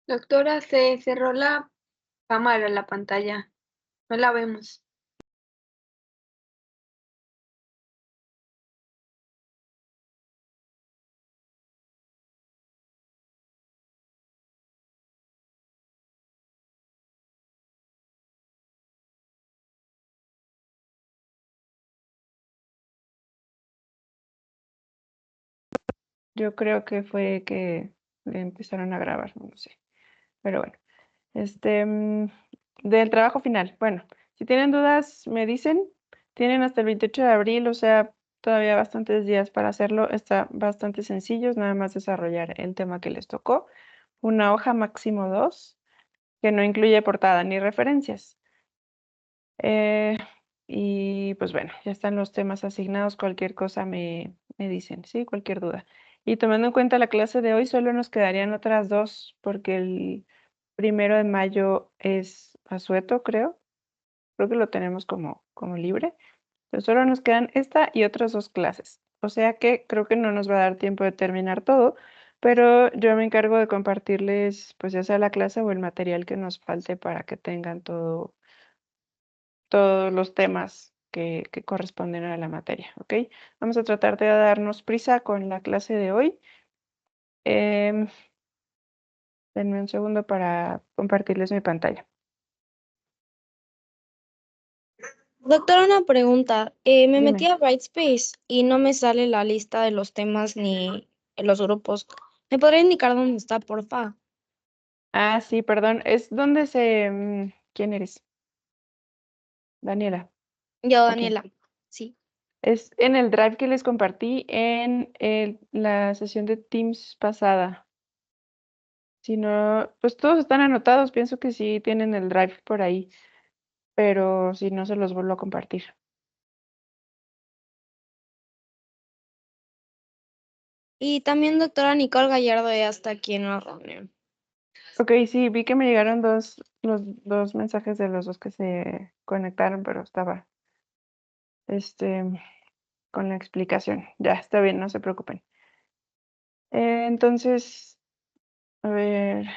Doctora, se cerró la cámara, la pantalla. No la vemos. Yo creo que fue que le empezaron a grabar, no lo sé. Pero bueno, este, del trabajo final. Bueno, si tienen dudas, me dicen. Tienen hasta el 28 de abril, o sea, todavía bastantes días para hacerlo. Está bastante sencillo, es nada más desarrollar el tema que les tocó. Una hoja, máximo dos, que no incluye portada ni referencias. Eh, y pues bueno, ya están los temas asignados. Cualquier cosa me dicen, ¿sí? Cualquier duda. Y tomando en cuenta la clase de hoy, solo nos quedarían otras dos, porque el 1 de mayo es asueto, creo. Creo que lo tenemos como libre. Pero solo nos quedan esta y otras dos clases. O sea que creo que no nos va a dar tiempo de terminar todo, pero yo me encargo de compartirles, pues ya sea la clase o el material que nos falte para que tengan todos los temas que corresponden a la materia, ¿ok? Vamos a tratar de darnos prisa con la clase de hoy. Em, Denme un segundo para compartirles mi pantalla. Doctora, una pregunta. Me Dime. metí a Brightspace y no me sale la lista de los temas ni los grupos. ¿Me podría indicar dónde está, porfa? Ah, sí, perdón. Es donde ¿quién eres? Daniela. Yo, ¿O quién? Daniela. Sí. Es en el drive que les compartí en la sesión de Teams pasada. Si no, pues todos están anotados. Pienso que sí tienen el drive por ahí, pero si no, se los vuelvo a compartir. Y también doctora Nicole Gallardo ya está aquí en la reunión. Ok, sí, vi que me llegaron los dos mensajes de los dos que se conectaron, pero estaba este, con la explicación. Ya, está bien, no se preocupen. Entonces, a ver,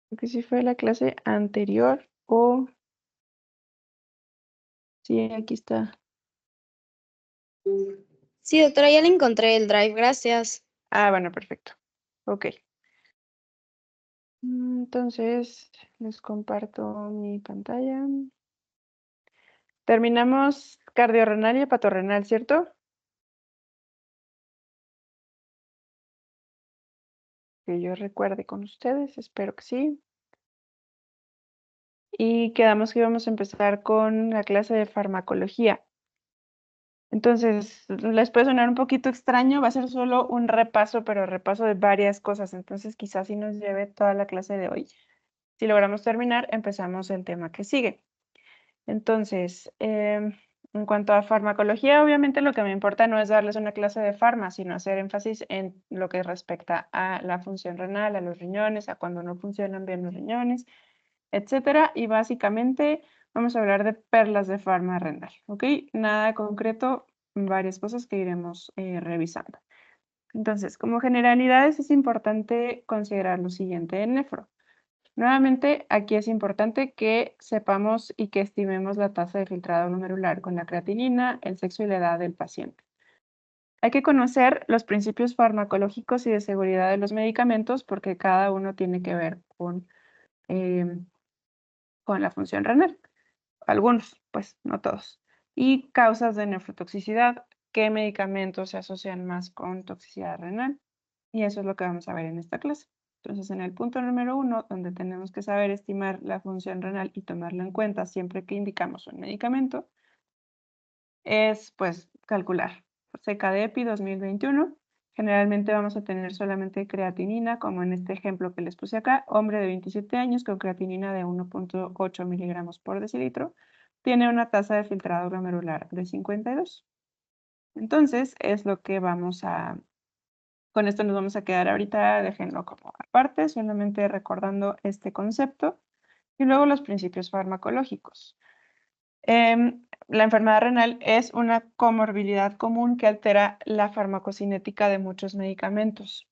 creo que sí fue la clase anterior o... Sí, aquí está. Sí, doctora, ya le encontré el drive, gracias. Ah, bueno, perfecto. Ok. Entonces, les comparto mi pantalla. Terminamos cardiorrenal y hepatorrenal, ¿cierto? Que yo recuerde con ustedes, espero que sí. Y quedamos que íbamos a empezar con la clase de farmacología. Entonces, les puede sonar un poquito extraño, va a ser solo un repaso, pero repaso de varias cosas. Entonces, quizás sí nos lleve toda la clase de hoy. Si logramos terminar, empezamos el tema que sigue. Entonces, en cuanto a farmacología, obviamente lo que me importa no es darles una clase de farma, sino hacer énfasis en lo que respecta a la función renal, a los riñones, a cuando no funcionan bien los riñones, etcétera. Y básicamente vamos a hablar de perlas de farma renal, ¿ok? Nada concreto, varias cosas que iremos revisando. Entonces, como generalidades es importante considerar lo siguiente en nefro. Nuevamente, aquí es importante que sepamos y que estimemos la tasa de filtrado glomerular con la creatinina, el sexo y la edad del paciente. Hay que conocer los principios farmacológicos y de seguridad de los medicamentos porque cada uno tiene que ver con la función renal. Algunos, pues no todos. Y causas de nefrotoxicidad, qué medicamentos se asocian más con toxicidad renal. Y eso es lo que vamos a ver en esta clase. Entonces, en el punto número 1, donde tenemos que saber estimar la función renal y tomarlo en cuenta siempre que indicamos un medicamento, es pues calcular. CKD-EPI 2021. Generalmente vamos a tener solamente creatinina, como en este ejemplo que les puse acá, hombre de 27 años con creatinina de 1.8 miligramos por decilitro, tiene una tasa de filtrado glomerular de 52. Entonces, es lo que con esto nos vamos a quedar ahorita, déjenlo como aparte, solamente recordando este concepto, y luego los principios farmacológicos. La enfermedad renal es una comorbilidad común que altera la farmacocinética de muchos medicamentos.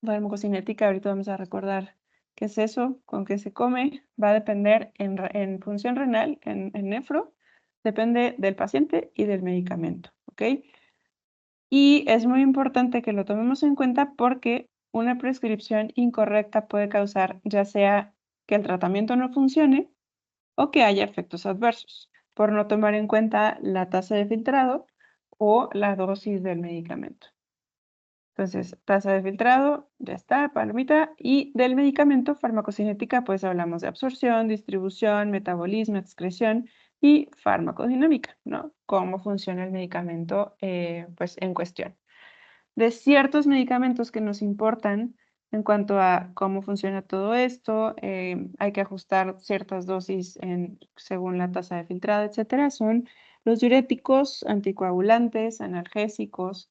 Farmacocinética, ahorita vamos a recordar qué es eso, con qué se come, va a depender en función renal, en nefro, depende del paciente y del medicamento, ¿ok? Y es muy importante que lo tomemos en cuenta porque una prescripción incorrecta puede causar ya sea que el tratamiento no funcione o que haya efectos adversos por no tomar en cuenta la tasa de filtrado o la dosis del medicamento. Entonces, tasa de filtrado, ya está, palomita. Y del medicamento, farmacocinética, pues hablamos de absorción, distribución, metabolismo, excreción y farmacodinámica, ¿no? Cómo funciona el medicamento, pues en cuestión. De ciertos medicamentos que nos importan en cuanto a cómo funciona todo esto, hay que ajustar ciertas dosis según la tasa de filtrado, etcétera, son los diuréticos, anticoagulantes, analgésicos,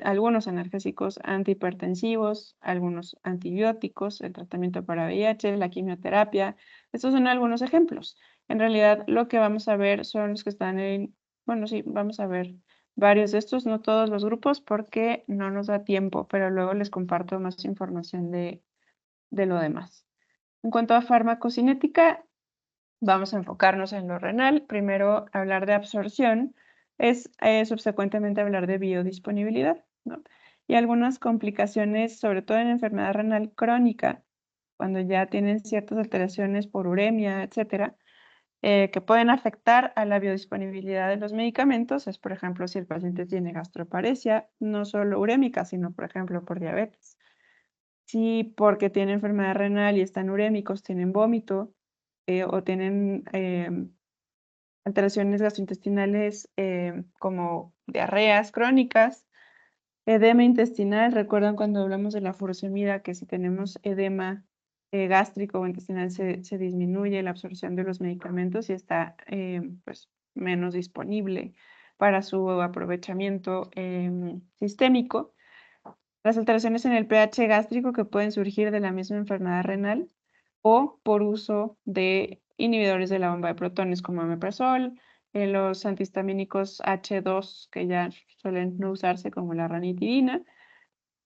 algunos analgésicos antihipertensivos, algunos antibióticos, el tratamiento para VIH, la quimioterapia. Estos son algunos ejemplos. En realidad, lo que vamos a ver son los que están bueno, sí, vamos a ver varios de estos, no todos los grupos, porque no nos da tiempo, pero luego les comparto más información de lo demás. En cuanto a farmacocinética, vamos a enfocarnos en lo renal. Primero, hablar de absorción es subsecuentemente hablar de biodisponibilidad, ¿no? Y algunas complicaciones, sobre todo en enfermedad renal crónica, cuando ya tienen ciertas alteraciones por uremia, etcétera, que pueden afectar a la biodisponibilidad de los medicamentos, es por ejemplo si el paciente tiene gastroparesia, no solo urémica, sino por ejemplo por diabetes. Si porque tiene enfermedad renal y están urémicos, tienen vómito, o tienen alteraciones gastrointestinales como diarreas crónicas, edema intestinal. Recuerdan cuando hablamos de la furosemida que si tenemos edema gástrico o intestinal se disminuye la absorción de los medicamentos y está pues, menos disponible para su aprovechamiento sistémico. Las alteraciones en el pH gástrico que pueden surgir de la misma enfermedad renal o por uso de inhibidores de la bomba de protones como omeprazol, los antihistamínicos H2 que ya suelen no usarse como la ranitidina,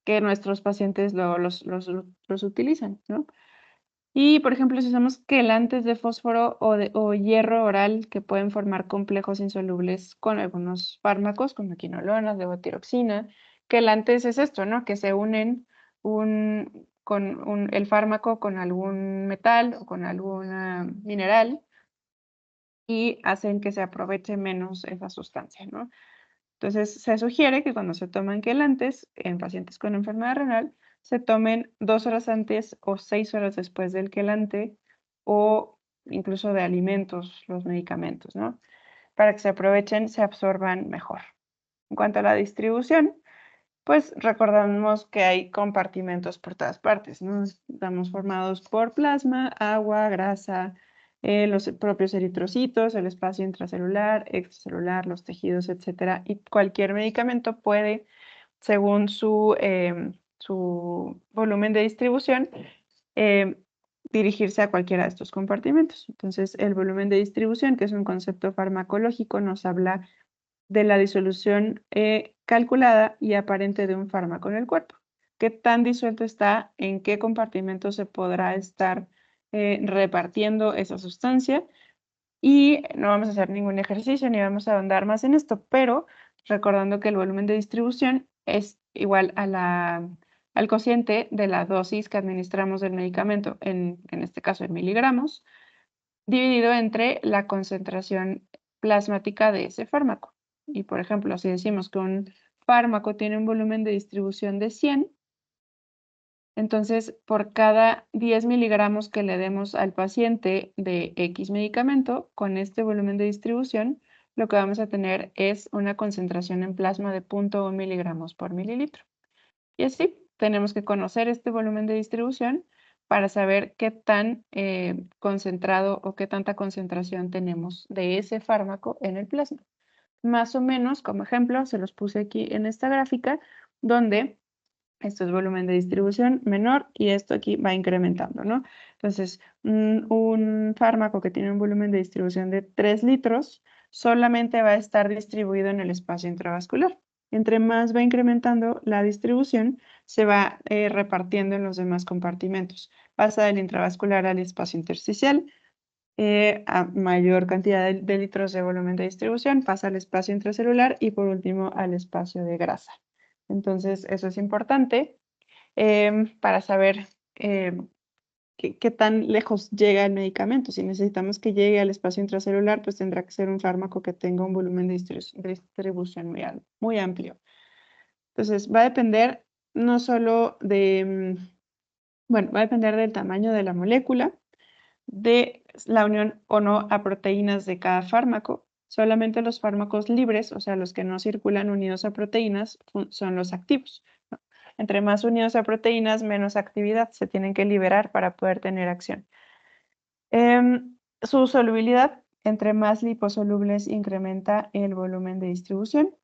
que nuestros pacientes los utilizan, ¿no? Y, por ejemplo, si usamos quelantes de fósforo o hierro oral que pueden formar complejos insolubles con algunos fármacos como quinolonas, levotiroxina. Quelantes es esto, ¿no? Que se unen el fármaco con algún metal o con alguna mineral y hacen que se aproveche menos esa sustancia, ¿no? Entonces, se sugiere que cuando se toman quelantes en pacientes con enfermedad renal, se tomen 2 horas antes o 6 horas después del quelante o incluso de alimentos, los medicamentos, ¿no? Para que se aprovechen, se absorban mejor. En cuanto a la distribución, pues recordamos que hay compartimentos por todas partes, ¿no? Estamos formados por plasma, agua, grasa, los propios eritrocitos, el espacio intracelular, extracelular, los tejidos, etcétera. Y cualquier medicamento puede, según su volumen de distribución, dirigirse a cualquiera de estos compartimentos. Entonces, el volumen de distribución, que es un concepto farmacológico, nos habla de la disolución calculada y aparente de un fármaco en el cuerpo. ¿Qué tan disuelto está? ¿En qué compartimento se podrá estar repartiendo esa sustancia? Y no vamos a hacer ningún ejercicio ni vamos a ahondar más en esto, pero recordando que el volumen de distribución es igual al cociente de la dosis que administramos del medicamento, en este caso en miligramos, dividido entre la concentración plasmática de ese fármaco. Y por ejemplo, si decimos que un fármaco tiene un volumen de distribución de 100, entonces por cada 10 miligramos que le demos al paciente de X medicamento, con este volumen de distribución, lo que vamos a tener es una concentración en plasma de 0.1 miligramos por mililitro. Y así tenemos que conocer este volumen de distribución para saber qué tan concentrado o qué tanta concentración tenemos de ese fármaco en el plasma. Más o menos, como ejemplo, se los puse aquí en esta gráfica, donde Esto es volumen de distribución menor y esto aquí va incrementando, ¿no? Entonces, un fármaco que tiene un volumen de distribución de 3 litros solamente va a estar distribuido en el espacio intravascular. Entre más va incrementando la distribución, se va repartiendo en los demás compartimentos. Pasa del intravascular al espacio intersticial, a mayor cantidad de litros de volumen de distribución, pasa al espacio intracelular y por último al espacio de grasa. Entonces, eso es importante para saber qué tan lejos llega el medicamento. Si necesitamos que llegue al espacio intracelular, pues tendrá que ser un fármaco que tenga un volumen de distribución muy amplio. Entonces, va a depender no solo de, bueno, va a depender del tamaño de la molécula, de la unión o no a proteínas de cada fármaco. Solamente los fármacos libres, o sea, los que no circulan unidos a proteínas, son los activos. Entre más unidos a proteínas, menos actividad se tienen que liberar para poder tener acción. Su solubilidad, entre más liposolubles, incrementa el volumen de distribución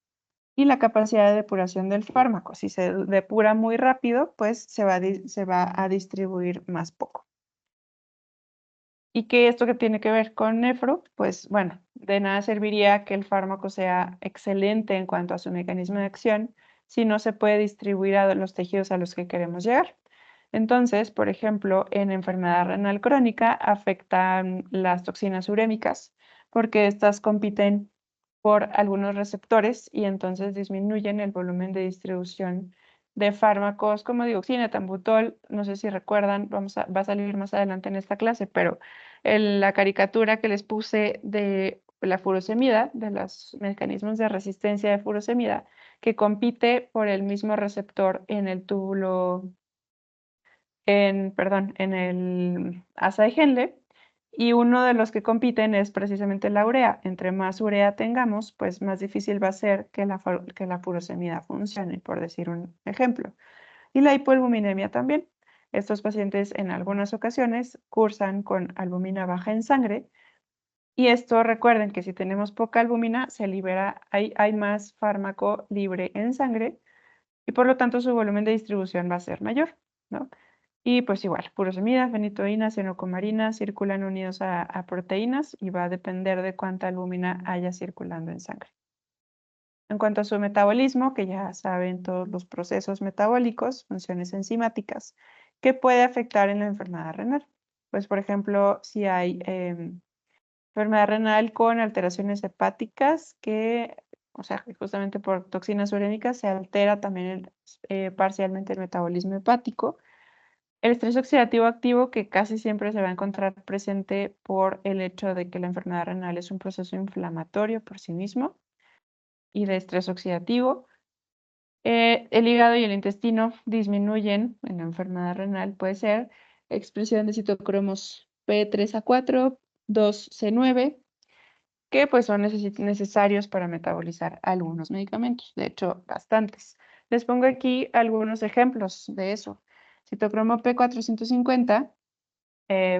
y la capacidad de depuración del fármaco. Si se depura muy rápido, pues se va a distribuir más poco. ¿Y qué esto que tiene que ver con nefro? Pues bueno, de nada serviría que el fármaco sea excelente en cuanto a su mecanismo de acción si no se puede distribuir a los tejidos a los que queremos llegar. Entonces, por ejemplo, en enfermedad renal crónica afectan las toxinas urémicas porque estas compiten por algunos receptores y entonces disminuyen el volumen de distribución de fármacos como dioxina, tambutol, no sé si recuerdan, va a salir más adelante en esta clase, pero la caricatura que les puse de la furosemida, de los mecanismos de resistencia de furosemida, que compite por el mismo receptor en el túbulo, en el asa de Henle, y uno de los que compiten es precisamente la urea. Entre más urea tengamos, pues más difícil va a ser que la furosemida funcione, por decir un ejemplo. Y la hipoalbuminemia también. Estos pacientes en algunas ocasiones cursan con albumina baja en sangre. Y esto recuerden que si tenemos poca albumina, se libera, hay más fármaco libre en sangre y por lo tanto su volumen de distribución va a ser mayor, ¿no? Y pues igual, furosemida, fenitoína, cianocomarina circulan unidos a proteínas y va a depender de cuánta albumina haya circulando en sangre. En cuanto a su metabolismo, que ya saben todos los procesos metabólicos, funciones enzimáticas, ¿qué puede afectar en la enfermedad renal? Pues, por ejemplo, si hay enfermedad renal con alteraciones hepáticas o sea, justamente por toxinas urémicas se altera también parcialmente el metabolismo hepático. El estrés oxidativo activo, que casi siempre se va a encontrar presente por el hecho de que la enfermedad renal es un proceso inflamatorio por sí mismo y de estrés oxidativo. El hígado y el intestino disminuyen en la enfermedad renal, puede ser expresión de citocromos P3A4, 2C9, que pues son necesarios para metabolizar algunos medicamentos, de hecho bastantes. Les pongo aquí algunos ejemplos de eso. Citocromo P450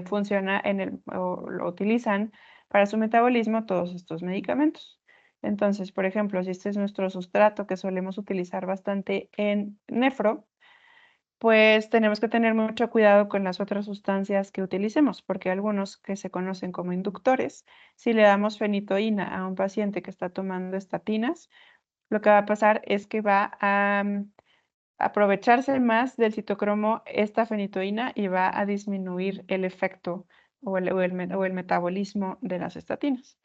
funciona o lo utilizan para su metabolismo todos estos medicamentos. Entonces, por ejemplo, si este es nuestro sustrato que solemos utilizar bastante en nefro, pues tenemos que tener mucho cuidado con las otras sustancias que utilicemos, porque algunos que se conocen como inductores, si le damos fenitoína a un paciente que está tomando estatinas, lo que va a pasar es que va a aprovecharse más del citocromo esta fenitoína y va a disminuir el efecto o el metabolismo de las estatinas.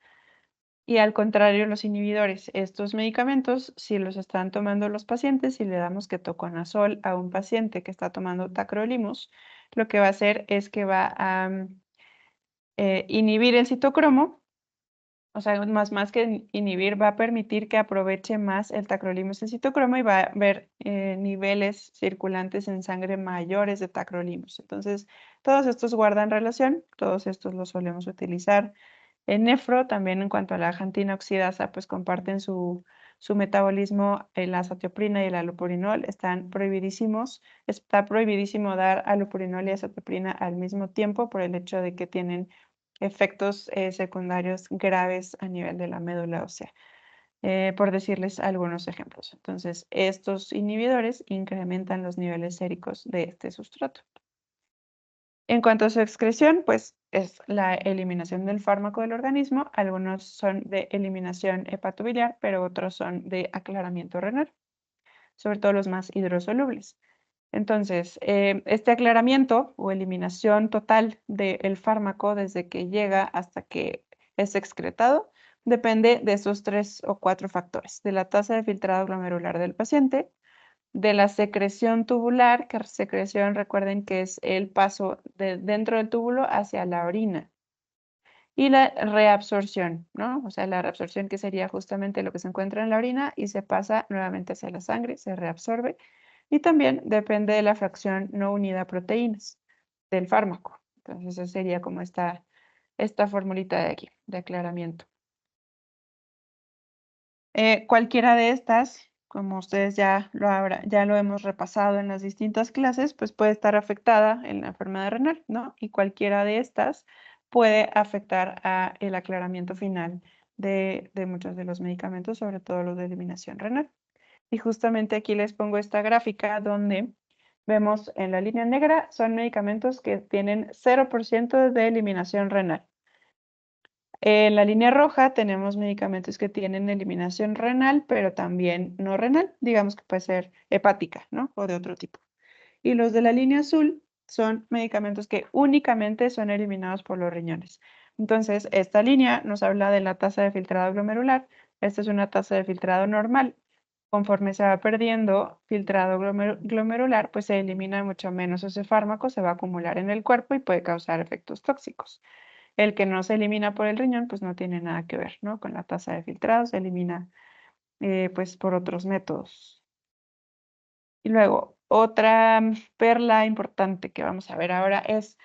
Y al contrario, los inhibidores, estos medicamentos, si los están tomando los pacientes, si le damos ketoconazol a un paciente que está tomando tacrolimus, lo que va a hacer es que va a inhibir el citocromo, o sea, más que inhibir, va a permitir que aproveche más el tacrolimus el citocromo y va a haber niveles circulantes en sangre mayores de tacrolimus. Entonces, todos estos guardan relación, todos estos los solemos utilizar en nefro. También en cuanto a la ajantina oxidasa, pues comparten su metabolismo, la azatioprina y el allopurinol están prohibidísimos. Está prohibidísimo dar allopurinol y azatioprina al mismo tiempo por el hecho de que tienen efectos secundarios graves a nivel de la médula ósea. por decirles algunos ejemplos. Entonces, estos inhibidores incrementan los niveles séricos de este sustrato. En cuanto a su excreción, pues es la eliminación del fármaco del organismo. Algunos son de eliminación hepatobiliar, pero otros son de aclaramiento renal, sobre todo los más hidrosolubles. Entonces, este aclaramiento o eliminación total del fármaco desde que llega hasta que es excretado depende de esos 3 o 4 factores: de la tasa de filtrado glomerular del paciente, de la secreción tubular, que secreción, recuerden que es el paso de dentro del túbulo hacia la orina, y la reabsorción, ¿no? O sea, la reabsorción, que sería justamente lo que se encuentra en la orina y se pasa nuevamente hacia la sangre, se reabsorbe. Y también depende de la fracción no unida a proteínas del fármaco. Entonces, esa sería como esta formulita de aquí, de aclaramiento. Cualquiera de estas, como ustedes ya lo hemos repasado en las distintas clases, pues puede estar afectada en la enfermedad renal, ¿no? Y cualquiera de estas puede afectar a el aclaramiento final de muchos de los medicamentos, sobre todo los de eliminación renal. Y justamente aquí les pongo esta gráfica donde vemos en la línea negra son medicamentos que tienen 0% de eliminación renal. En la línea roja tenemos medicamentos que tienen eliminación renal, pero también no renal, digamos que puede ser hepática, ¿no? O de otro tipo. Y los de la línea azul son medicamentos que únicamente son eliminados por los riñones. Entonces, esta línea nos habla de la tasa de filtrado glomerular. Esta es una tasa de filtrado normal. Conforme se va perdiendo filtrado glomerular, pues se elimina mucho menos ese fármaco, se va a acumular en el cuerpo y puede causar efectos tóxicos. El que no se elimina por el riñón, pues no tiene nada que ver, ¿no? Con la tasa de filtrado, se elimina pues por otros métodos. Y luego, otra perla importante que vamos a ver ahora es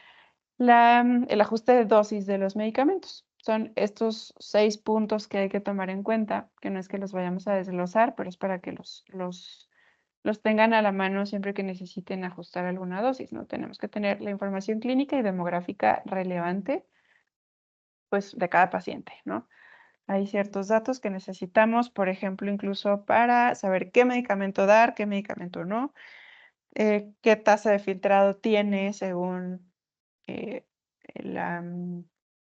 el ajuste de dosis de los medicamentos. Son estos 6 puntos que hay que tomar en cuenta, que no es que los vayamos a desglosar, pero es para que los tengan a la mano siempre que necesiten ajustar alguna dosis, ¿no? Tenemos que tener la información clínica y demográfica relevante, pues, de cada paciente, ¿no? Hay ciertos datos que necesitamos, por ejemplo, incluso para saber qué medicamento dar, qué medicamento no, qué tasa de filtrado tiene según eh, la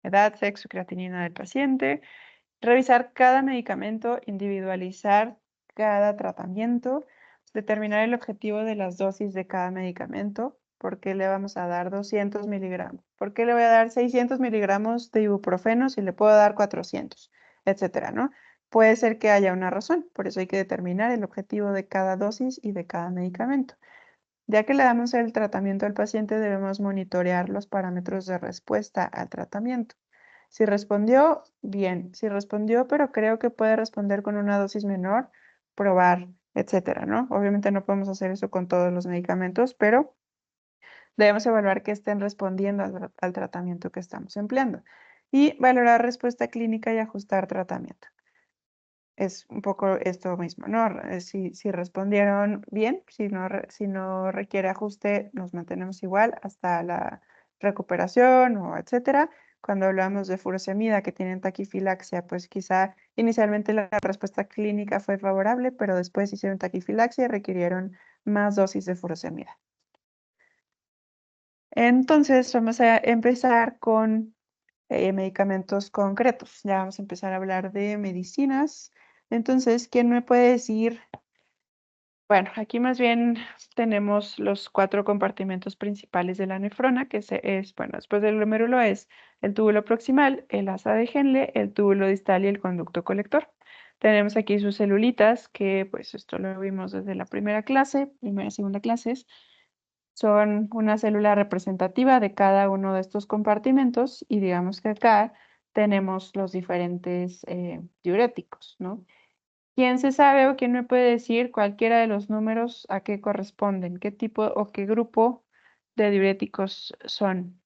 edad, sexo y creatinina del paciente, revisar cada medicamento, individualizar cada tratamiento, determinar el objetivo de las dosis de cada medicamento. ¿Por qué le vamos a dar 200 miligramos? ¿Por qué le voy a dar 600 miligramos de ibuprofeno si le puedo dar 400? Etcétera, ¿no? Puede ser que haya una razón, por eso hay que determinar el objetivo de cada dosis y de cada medicamento. Ya que le damos el tratamiento al paciente, debemos monitorear los parámetros de respuesta al tratamiento. Si respondió, bien. Si respondió, pero creo que puede responder con una dosis menor, probar, etcétera, ¿no? Obviamente no podemos hacer eso con todos los medicamentos, pero debemos evaluar que estén respondiendo al tratamiento que estamos empleando y valorar respuesta clínica y ajustar tratamiento. Es un poco esto mismo, ¿no? Si respondieron bien, si no requiere ajuste, nos mantenemos igual hasta la recuperación o etcétera. Cuando hablamos de furosemida que tienen taquifilaxia, pues quizá inicialmente la respuesta clínica fue favorable, pero después hicieron taquifilaxia y requirieron más dosis de furosemida. Entonces vamos a empezar con medicamentos concretos. Ya vamos a empezar a hablar de medicinas. Entonces, ¿quién me puede decir? Bueno, aquí más bien tenemos los 4 compartimentos principales de la nefrona, que bueno, después del glomérulo es el túbulo proximal, el asa de Henle, el túbulo distal y el conducto colector. Tenemos aquí sus celulitas, que pues esto lo vimos desde la primera y segunda clases. Son una célula representativa de cada uno de estos compartimentos y digamos que acá tenemos los diferentes diuréticos, ¿no? ¿Quién se sabe o quién me puede decir cualquiera de los números a qué corresponden? ¿Qué tipo o qué grupo de diuréticos son?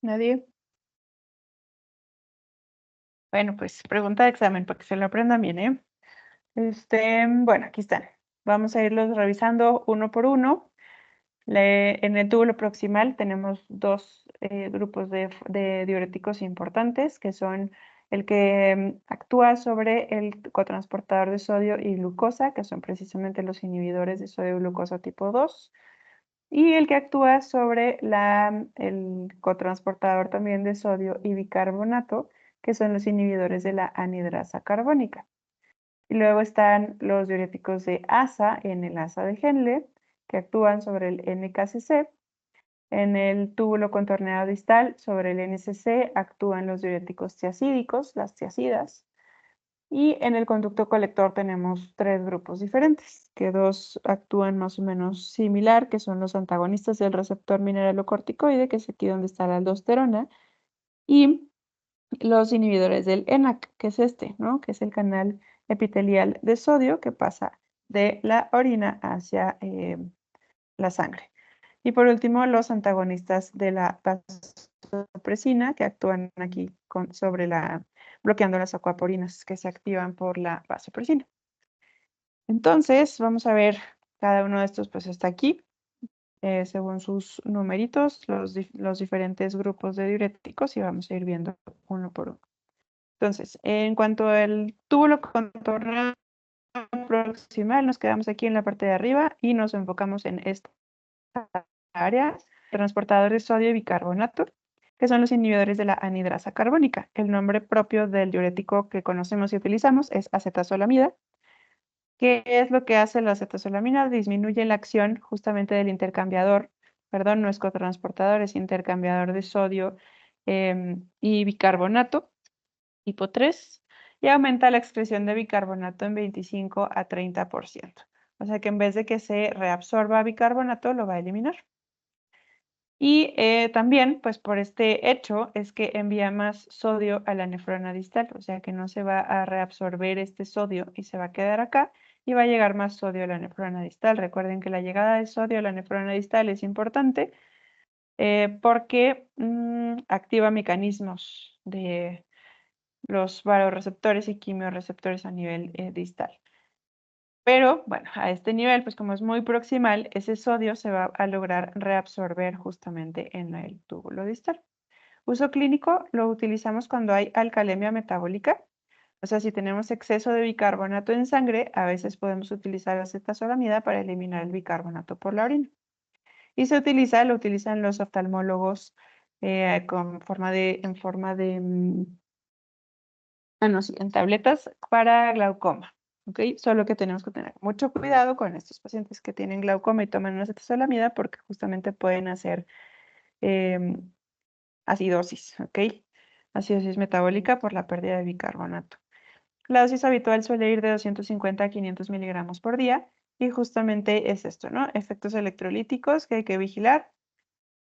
¿Nadie? Bueno, pues pregunta de examen para que se lo aprendan bien, ¿eh? Bueno, aquí están. Vamos a irlos revisando uno por uno. En el túbulo proximal tenemos dos grupos de diuréticos importantes, que son el que actúa sobre el cotransportador de sodio y glucosa, que son precisamente los inhibidores de sodio-glucosa tipo 2, y el que actúa sobre el cotransportador también de sodio y bicarbonato, que son los inhibidores de la anhidrasa carbónica. Y luego están los diuréticos de asa en el asa de Henle, que actúan sobre el NKCC. En el túbulo contorneado distal sobre el NCC actúan los diuréticos tiacídicos, las tiacidas. Y en el conducto colector tenemos tres grupos diferentes, que dos actúan más o menos similar, que son los antagonistas del receptor mineralocorticoide, que es aquí donde está la aldosterona, y los inhibidores del ENaC, que es este, ¿no? Que es el canal epitelial de sodio que pasa de la orina hacia la sangre. Y por último, los antagonistas de la vasopresina, que actúan aquí bloqueando las acuaporinas que se activan por la vasopresina. Entonces, vamos a ver cada uno de estos, pues está aquí, según sus numeritos, los diferentes grupos de diuréticos y vamos a ir viendo uno por uno. Entonces, en cuanto al túbulo contorneado proximal, nos quedamos aquí en la parte de arriba y nos enfocamos en esta área, transportadores de sodio y bicarbonato, que son los inhibidores de la anhidrasa carbónica. El nombre propio del diurético que conocemos y utilizamos es acetazolamida. ¿Qué es lo que hace la acetazolamida? Disminuye la acción justamente del intercambiador, perdón, no es cotransportador, es intercambiador de sodio y bicarbonato, tipo 3, y aumenta la excreción de bicarbonato en 25 a 30%. O sea que en vez de que se reabsorba bicarbonato, lo va a eliminar. Y también, pues por este hecho, es que envía más sodio a la nefrona distal, o sea que no se va a reabsorber este sodio y se va a quedar acá y va a llegar más sodio a la nefrona distal. Recuerden que la llegada de sodio a la nefrona distal es importante porque activa mecanismos de los vasoreceptores y quimiorreceptores a nivel distal. Pero bueno, a este nivel, pues como es muy proximal, ese sodio se va a lograr reabsorber justamente en el túbulo distal. Uso clínico lo utilizamos cuando hay alcalemia metabólica. O sea, si tenemos exceso de bicarbonato en sangre, a veces podemos utilizar acetazolamida para eliminar el bicarbonato por la orina. Y lo utilizan los oftalmólogos en forma de no, sí, en tabletas para glaucoma. ¿Ok? Solo que tenemos que tener mucho cuidado con estos pacientes que tienen glaucoma y toman una acetazolamida porque justamente pueden hacer acidosis, ¿ok? Acidosis metabólica por la pérdida de bicarbonato. La dosis habitual suele ir de 250 a 500 miligramos por día y justamente es esto, ¿no? Efectos electrolíticos que hay que vigilar.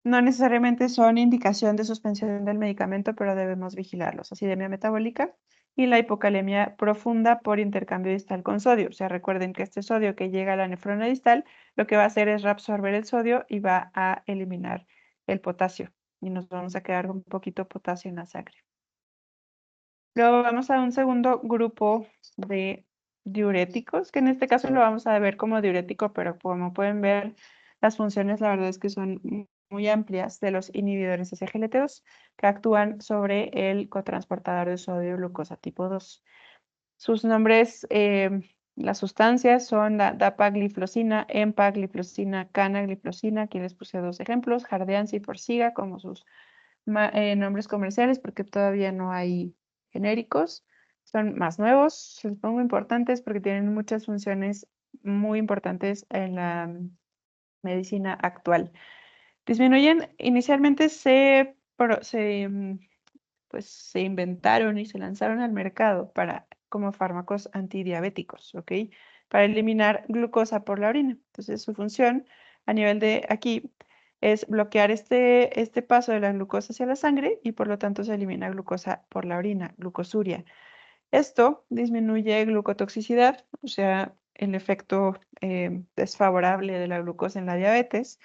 No necesariamente son indicación de suspensión del medicamento, pero debemos vigilarlos. Acidemia metabólica y la hipocalemia profunda por intercambio distal con sodio. O sea, recuerden que este sodio que llega a la nefrona distal, lo que va a hacer es reabsorber el sodio y va a eliminar el potasio. Y nos vamos a quedar con un poquito potasio en la sangre. Luego vamos a un segundo grupo de diuréticos, que en este caso lo vamos a ver como diurético, pero como pueden ver, las funciones la verdad es que son muy amplias de los inhibidores de SGLT2 que actúan sobre el cotransportador de sodio glucosa tipo 2. Sus nombres, las sustancias son la dapagliflozina, empagliflozina, canagliflozina. Aquí les puse dos ejemplos, Jardiance y Forxiga como sus nombres comerciales porque todavía no hay genéricos. Son más nuevos, los pongo importantes porque tienen muchas funciones muy importantes en la medicina actual. Disminuyen, inicialmente pues, se inventaron y se lanzaron al mercado como fármacos antidiabéticos, ¿ok? Para eliminar glucosa por la orina. Entonces, su función a nivel de aquí es bloquear este paso de la glucosa hacia la sangre y por lo tanto se elimina glucosa por la orina, glucosuria. Esto disminuye glucotoxicidad, o sea, el efecto desfavorable de la glucosa en la diabetes.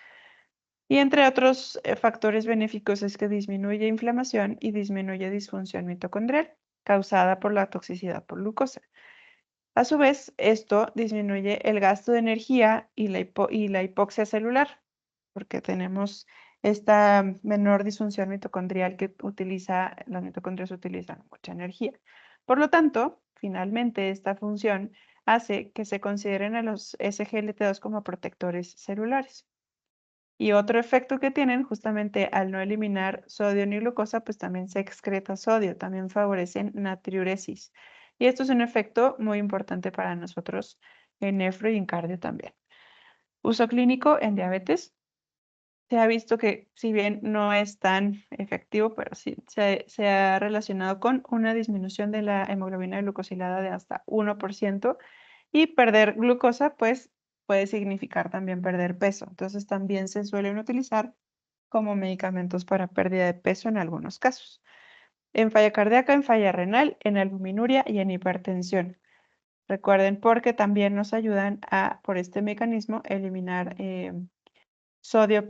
Y entre otros factores benéficos es que disminuye inflamación y disminuye disfunción mitocondrial. causada por la toxicidad por glucosa. A su vez, esto disminuye el gasto de energía y la hipoxia celular, porque tenemos esta menor disfunción mitocondrial que las mitocondrias utilizan mucha energía. Por lo tanto, finalmente, esta función hace que se consideren a los SGLT2 como protectores celulares. Y otro efecto que tienen, justamente al no eliminar sodio ni glucosa, pues también se excreta sodio, también favorecen natriuresis. Y esto es un efecto muy importante para nosotros en nefro y en cardio también. Uso clínico en diabetes. Se ha visto que si bien no es tan efectivo, pero sí se ha relacionado con una disminución de la hemoglobina glucosilada de hasta 1%, y perder glucosa pues puede significar también perder peso. Entonces también se suelen utilizar como medicamentos para pérdida de peso en algunos casos. En falla cardíaca, en falla renal, en albuminuria y en hipertensión. Recuerden, porque también nos ayudan a, por este mecanismo, eliminar sodio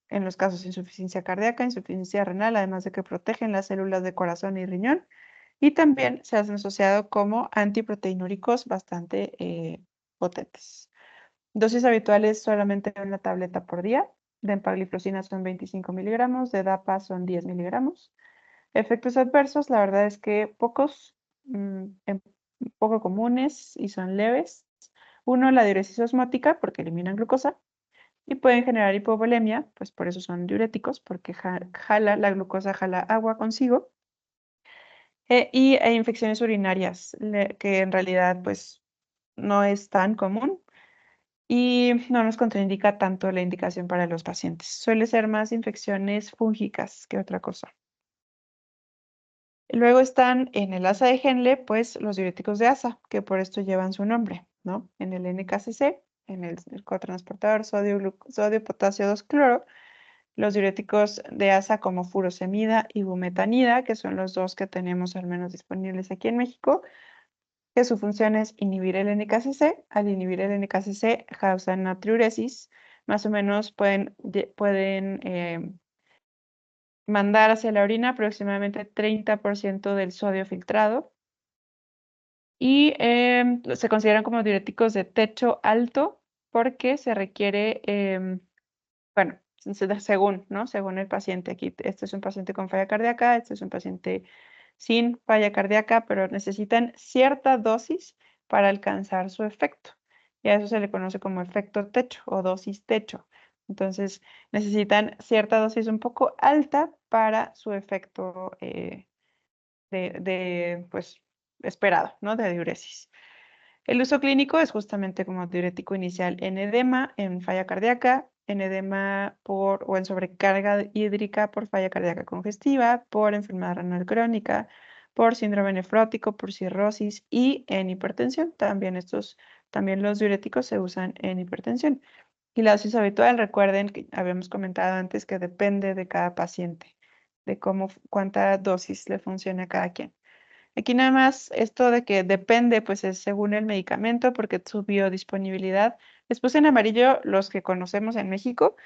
en los casos de insuficiencia cardíaca, insuficiencia renal, además de que protegen las células de corazón y riñón. Y también se han asociado como antiproteinúricos bastante potentes. Dosis habituales solamente una tableta por día. De empagliflozina son 25 miligramos, de DAPA son 10 miligramos. Efectos adversos, la verdad es que pocos, poco comunes y son leves. Uno, la diuresis osmótica, porque eliminan glucosa. Y pueden generar hipovolemia, pues por eso son diuréticos, porque la glucosa jala agua consigo. Y infecciones urinarias, que en realidad pues no es tan común y no nos contraindica tanto la indicación para los pacientes. Suele ser más infecciones fúngicas que otra cosa. Luego están en el asa de Henle, pues los diuréticos de asa, que por esto llevan su nombre, ¿no? En el NKCC, en el cotransportador sodio, potasio 2-cloro, los diuréticos de asa como furosemida y bumetanida, que son los dos que tenemos al menos disponibles aquí en México, que su función es inhibir el NKCC. Al inhibir el NKCC causan natriuresis. Más o menos pueden mandar hacia la orina aproximadamente 30% del sodio filtrado. Y se consideran como diuréticos de techo alto porque se requiere, bueno, según, ¿no? Según el paciente. Aquí, este es un paciente con falla cardíaca, este es un paciente sin falla cardíaca, pero necesitan cierta dosis para alcanzar su efecto. Y a eso se le conoce como efecto techo o dosis techo. Entonces, necesitan cierta dosis un poco alta para su efecto pues, esperado, ¿no? De diuresis. El uso clínico es justamente como diurético inicial en edema, en falla cardíaca, en edema o en sobrecarga hídrica por falla cardíaca congestiva, por enfermedad renal crónica, por síndrome nefrótico, por cirrosis y en hipertensión. También los diuréticos se usan en hipertensión. Y la dosis habitual, recuerden que habíamos comentado antes que depende de cada paciente, de cuánta dosis le funcione a cada quien. Aquí nada más esto de que depende, pues es según el medicamento, porque su biodisponibilidad. Les puse en amarillo los que conocemos en México.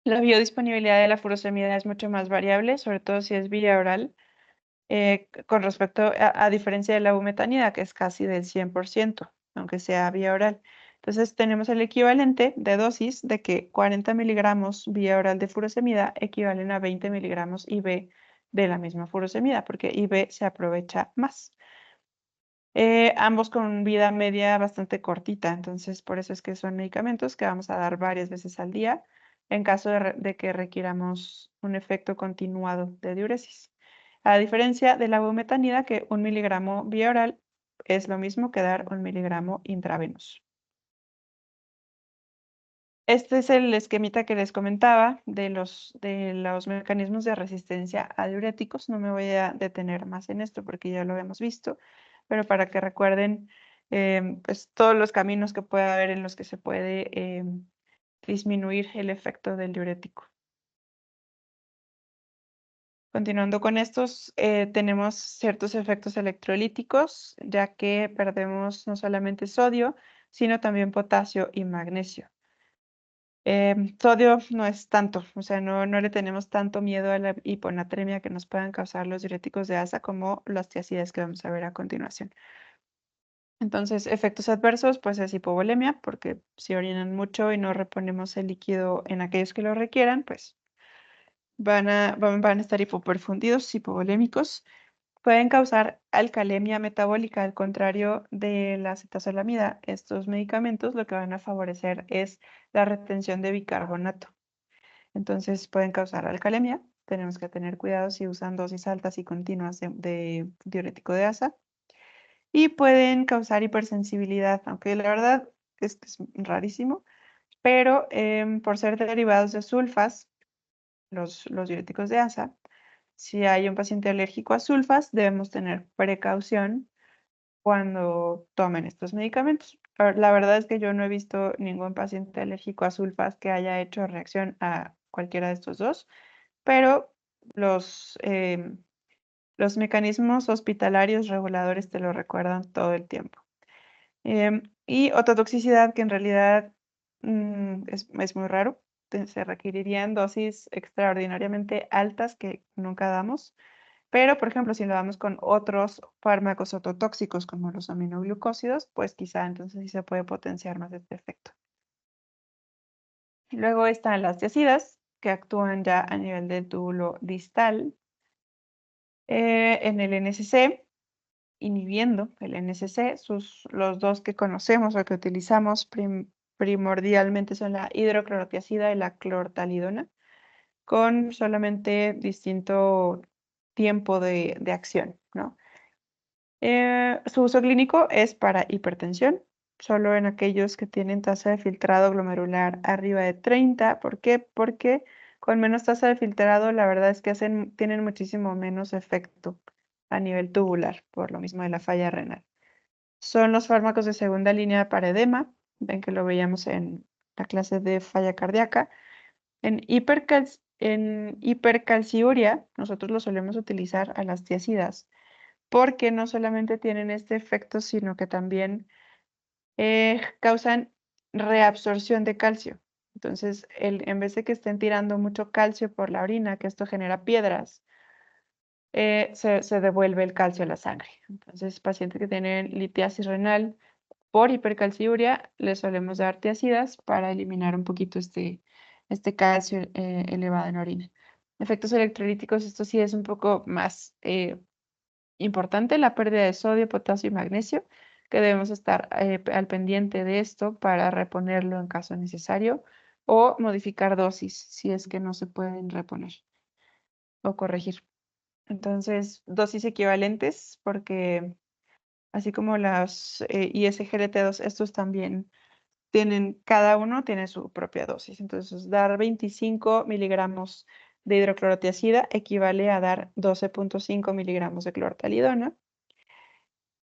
La biodisponibilidad de la furosemida es mucho más variable, sobre todo si es vía oral, con respecto a diferencia de la bumetanida, que es casi del 100%, aunque sea vía oral. Entonces tenemos el equivalente de dosis de que 40 miligramos vía oral de furosemida equivalen a 20 miligramos IV de la misma furosemida, porque IV se aprovecha más. Ambos con vida media bastante cortita, entonces por eso es que son medicamentos que vamos a dar varias veces al día en caso de que requiramos un efecto continuado de diuresis. A diferencia de la bumetanida, que 1 miligramo vía oral es lo mismo que dar 1 miligramo intravenoso. Este es el esquemita que les comentaba de los mecanismos de resistencia a diuréticos. No me voy a detener más en esto porque ya lo hemos visto, pero para que recuerden pues, todos los caminos que puede haber en los que se puede disminuir el efecto del diurético. Continuando con estos, tenemos ciertos efectos electrolíticos, ya que perdemos no solamente sodio, sino también potasio y magnesio. Sodio no es tanto, o sea, no le tenemos tanto miedo a la hiponatremia que nos puedan causar los diuréticos de asa como las tiazidas que vamos a ver a continuación. Entonces, efectos adversos, pues es hipovolemia, porque si orinan mucho y no reponemos el líquido en aquellos que lo requieran, pues van a estar hipoperfundidos, hipovolémicos. Pueden causar alcalemia metabólica, al contrario de la acetazolamida. Estos medicamentos lo que van a favorecer es la retención de bicarbonato. Entonces pueden causar alcalemia. Tenemos que tener cuidado si usan dosis altas y continuas de diurético de asa. Y pueden causar hipersensibilidad, aunque la verdad es que es rarísimo, pero por ser derivados de sulfas, los diuréticos de asa, si hay un paciente alérgico a sulfas, debemos tener precaución cuando tomen estos medicamentos. La verdad es que yo no he visto ningún paciente alérgico a sulfas que haya hecho reacción a cualquiera de estos dos, pero los mecanismos hospitalarios reguladores te lo recuerdan todo el tiempo. Y ototoxicidad, que en realidad es muy raro. Se requerirían dosis extraordinariamente altas que nunca damos. Pero, por ejemplo, si lo damos con otros fármacos ototóxicos como los aminoglucósidos, pues quizá entonces sí se puede potenciar más este efecto. Luego están las tiazidas, que actúan ya a nivel del túbulo distal en el NSC, inhibiendo el NSC. Los dos que conocemos o que utilizamos primordialmente son la hidroclorotiazida y la clortalidona, con solamente distinto tiempo de acción, ¿no? Su uso clínico es para hipertensión, solo en aquellos que tienen tasa de filtrado glomerular arriba de 30. ¿Por qué? Porque con menos tasa de filtrado, la verdad es que tienen muchísimo menos efecto a nivel tubular, por lo mismo de la falla renal. Son los fármacos de segunda línea para edema, ven que lo veíamos en la clase de falla cardíaca. En hipercalciuria, nosotros lo solemos utilizar a las tiazidas, porque no solamente tienen este efecto, sino que también causan reabsorción de calcio. Entonces, en vez de que estén tirando mucho calcio por la orina, que esto genera piedras, se devuelve el calcio a la sangre. Entonces, pacientes que tienen litiasis renal por hipercalciuria, les solemos dar tiazidas para eliminar un poquito este calcio elevado en orina. Efectos electrolíticos, esto sí es un poco más importante, la pérdida de sodio, potasio y magnesio, que debemos estar al pendiente de esto para reponerlo en caso necesario o modificar dosis si es que no se pueden reponer o corregir. Entonces, dosis equivalentes, porque así como las ISGLT2, estos también cada uno tiene su propia dosis. Entonces, dar 25 miligramos de hidroclorotiazida equivale a dar 12.5 miligramos de clortalidona.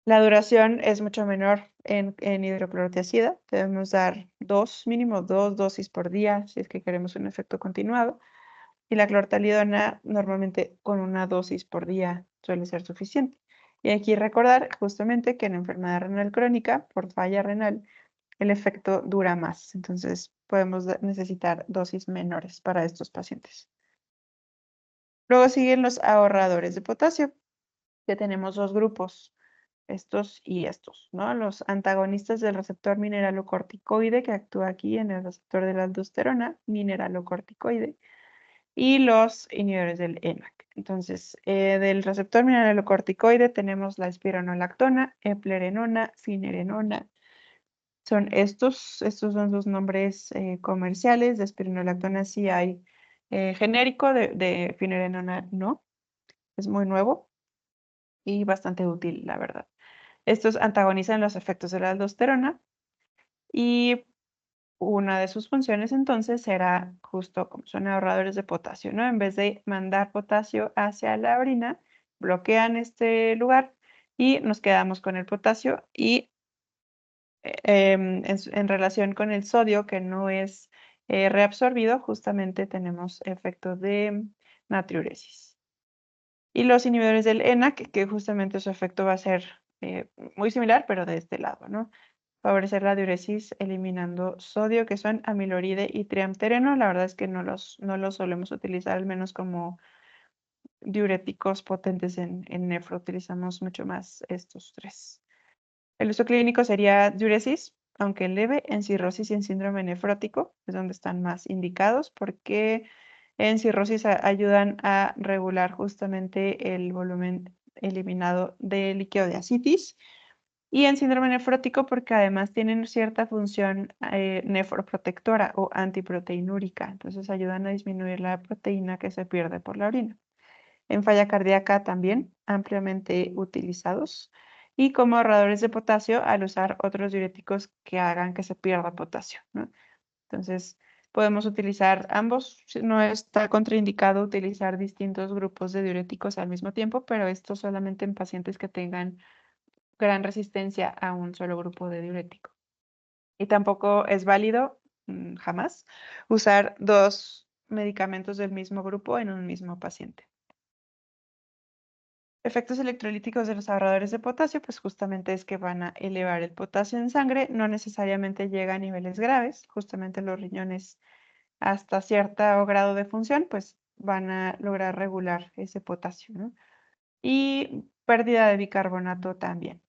La duración es mucho menor en hidroclorotiazida. Debemos dar mínimo dos dosis por día si es que queremos un efecto continuado. Y la clortalidona normalmente con una dosis por día suele ser suficiente. Y aquí recordar justamente que en enfermedad renal crónica, por falla renal, el efecto dura más. Entonces podemos necesitar dosis menores para estos pacientes. Luego siguen los ahorradores de potasio, que tenemos dos grupos, estos y estos, ¿no? Los antagonistas del receptor mineralocorticoide, que actúa aquí en el receptor de la aldosterona, mineralocorticoide, y los inhibidores del ENaC. Entonces, del receptor mineralocorticoide tenemos la espironolactona, eplerenona, finerenona. Estos son sus nombres comerciales. De espironolactona sí hay genérico, de finerenona no. Es muy nuevo y bastante útil, la verdad. Estos antagonizan los efectos de la aldosterona y una de sus funciones entonces será justo como son ahorradores de potasio, ¿no? En vez de mandar potasio hacia la orina, bloquean este lugar y nos quedamos con el potasio y en relación con el sodio que no es reabsorbido, justamente tenemos efecto de natriuresis. Y los inhibidores del ENaC, que justamente su efecto va a ser muy similar, pero de este lado, ¿no? favorecer la diuresis eliminando sodio, que son amiloride y triamtereno. La verdad es que no los solemos utilizar, al menos como diuréticos potentes en nefro. Utilizamos mucho más estos tres. El uso clínico sería diuresis, aunque leve, en cirrosis y en síndrome nefrótico, es donde están más indicados, porque en cirrosis ayudan a regular justamente el volumen eliminado de líquido de ascitis. Y en síndrome nefrótico porque además tienen cierta función nefroprotectora o antiproteinúrica. Entonces ayudan a disminuir la proteína que se pierde por la orina. En falla cardíaca también ampliamente utilizados. Y como ahorradores de potasio al usar otros diuréticos que hagan que se pierda potasio, ¿no? Entonces podemos utilizar ambos. No está contraindicado utilizar distintos grupos de diuréticos al mismo tiempo, pero esto solamente en pacientes que tengan gran resistencia a un solo grupo de diurético. Y tampoco es válido, jamás, usar dos medicamentos del mismo grupo en un mismo paciente. Efectos electrolíticos de los ahorradores de potasio, pues justamente es que van a elevar el potasio en sangre, no necesariamente llega a niveles graves, justamente los riñones hasta cierto grado de función, pues van a lograr regular ese potasio, ¿no? Y pérdida de bicarbonato también.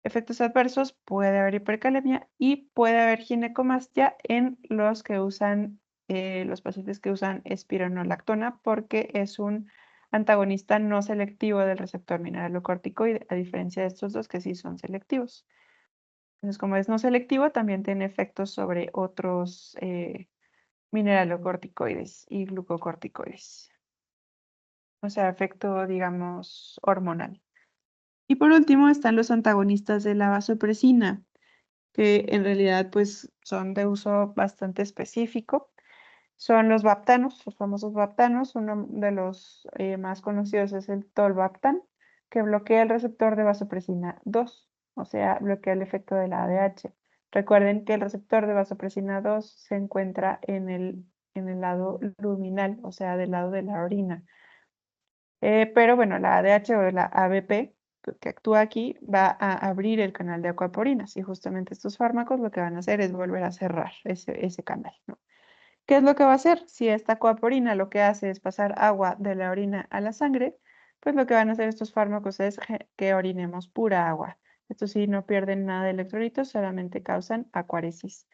Efectos adversos, puede haber hipercalemia y puede haber ginecomastia en los que usan, los pacientes que usan espironolactona, porque es un antagonista no selectivo del receptor mineralocorticoide, a diferencia de estos dos que sí son selectivos. Entonces, como es no selectivo, también tiene efectos sobre otros mineralocorticoides y glucocorticoides. O sea, efecto, digamos, hormonal. Y por último están los antagonistas de la vasopresina, que en realidad pues son de uso bastante específico. Son los baptanos, los famosos baptanos. Uno de los más conocidos es el tolvaptan, que bloquea el receptor de vasopresina 2, o sea, bloquea el efecto de la ADH. Recuerden que el receptor de vasopresina 2 se encuentra en el lado luminal, o sea, del lado de la orina. Pero bueno, la ADH o la ABP que actúa aquí va a abrir el canal de acuaporinas y justamente estos fármacos lo que van a hacer es volver a cerrar ese canal, ¿no? ¿Qué es lo que va a hacer? Si esta acuaporina lo que hace es pasar agua de la orina a la sangre, pues lo que van a hacer estos fármacos es que orinemos pura agua. Estos sí no pierden nada de electrolitos, solamente causan acuaresis.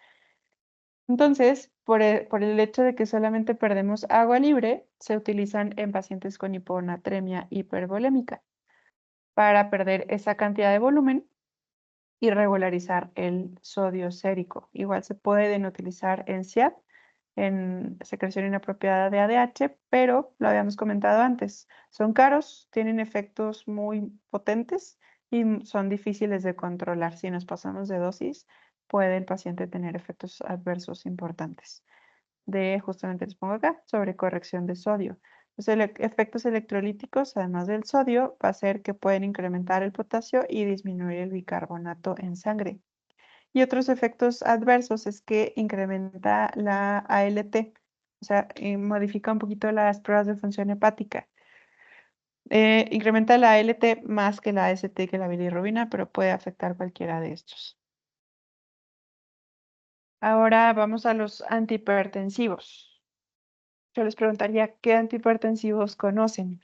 Entonces, por el hecho de que solamente perdemos agua libre, se utilizan en pacientes con hiponatremia hipervolémica para perder esa cantidad de volumen y regularizar el sodio sérico. Igual se pueden utilizar en SIAD, en secreción inapropiada de ADH, pero lo habíamos comentado antes, son caros, tienen efectos muy potentes y son difíciles de controlar. Si nos pasamos de dosis, puede el paciente tener efectos adversos importantes de, justamente les pongo acá, sobrecorrección de sodio. Los efectos electrolíticos, además del sodio, va a ser que pueden incrementar el potasio y disminuir el bicarbonato en sangre. Y otros efectos adversos es que incrementa la ALT, o sea, modifica un poquito las pruebas de función hepática. Incrementa la ALT más que la AST, que la bilirrubina, pero puede afectar cualquiera de estos. Ahora vamos a los antihipertensivos. Yo les preguntaría, ¿qué antihipertensivos conocen?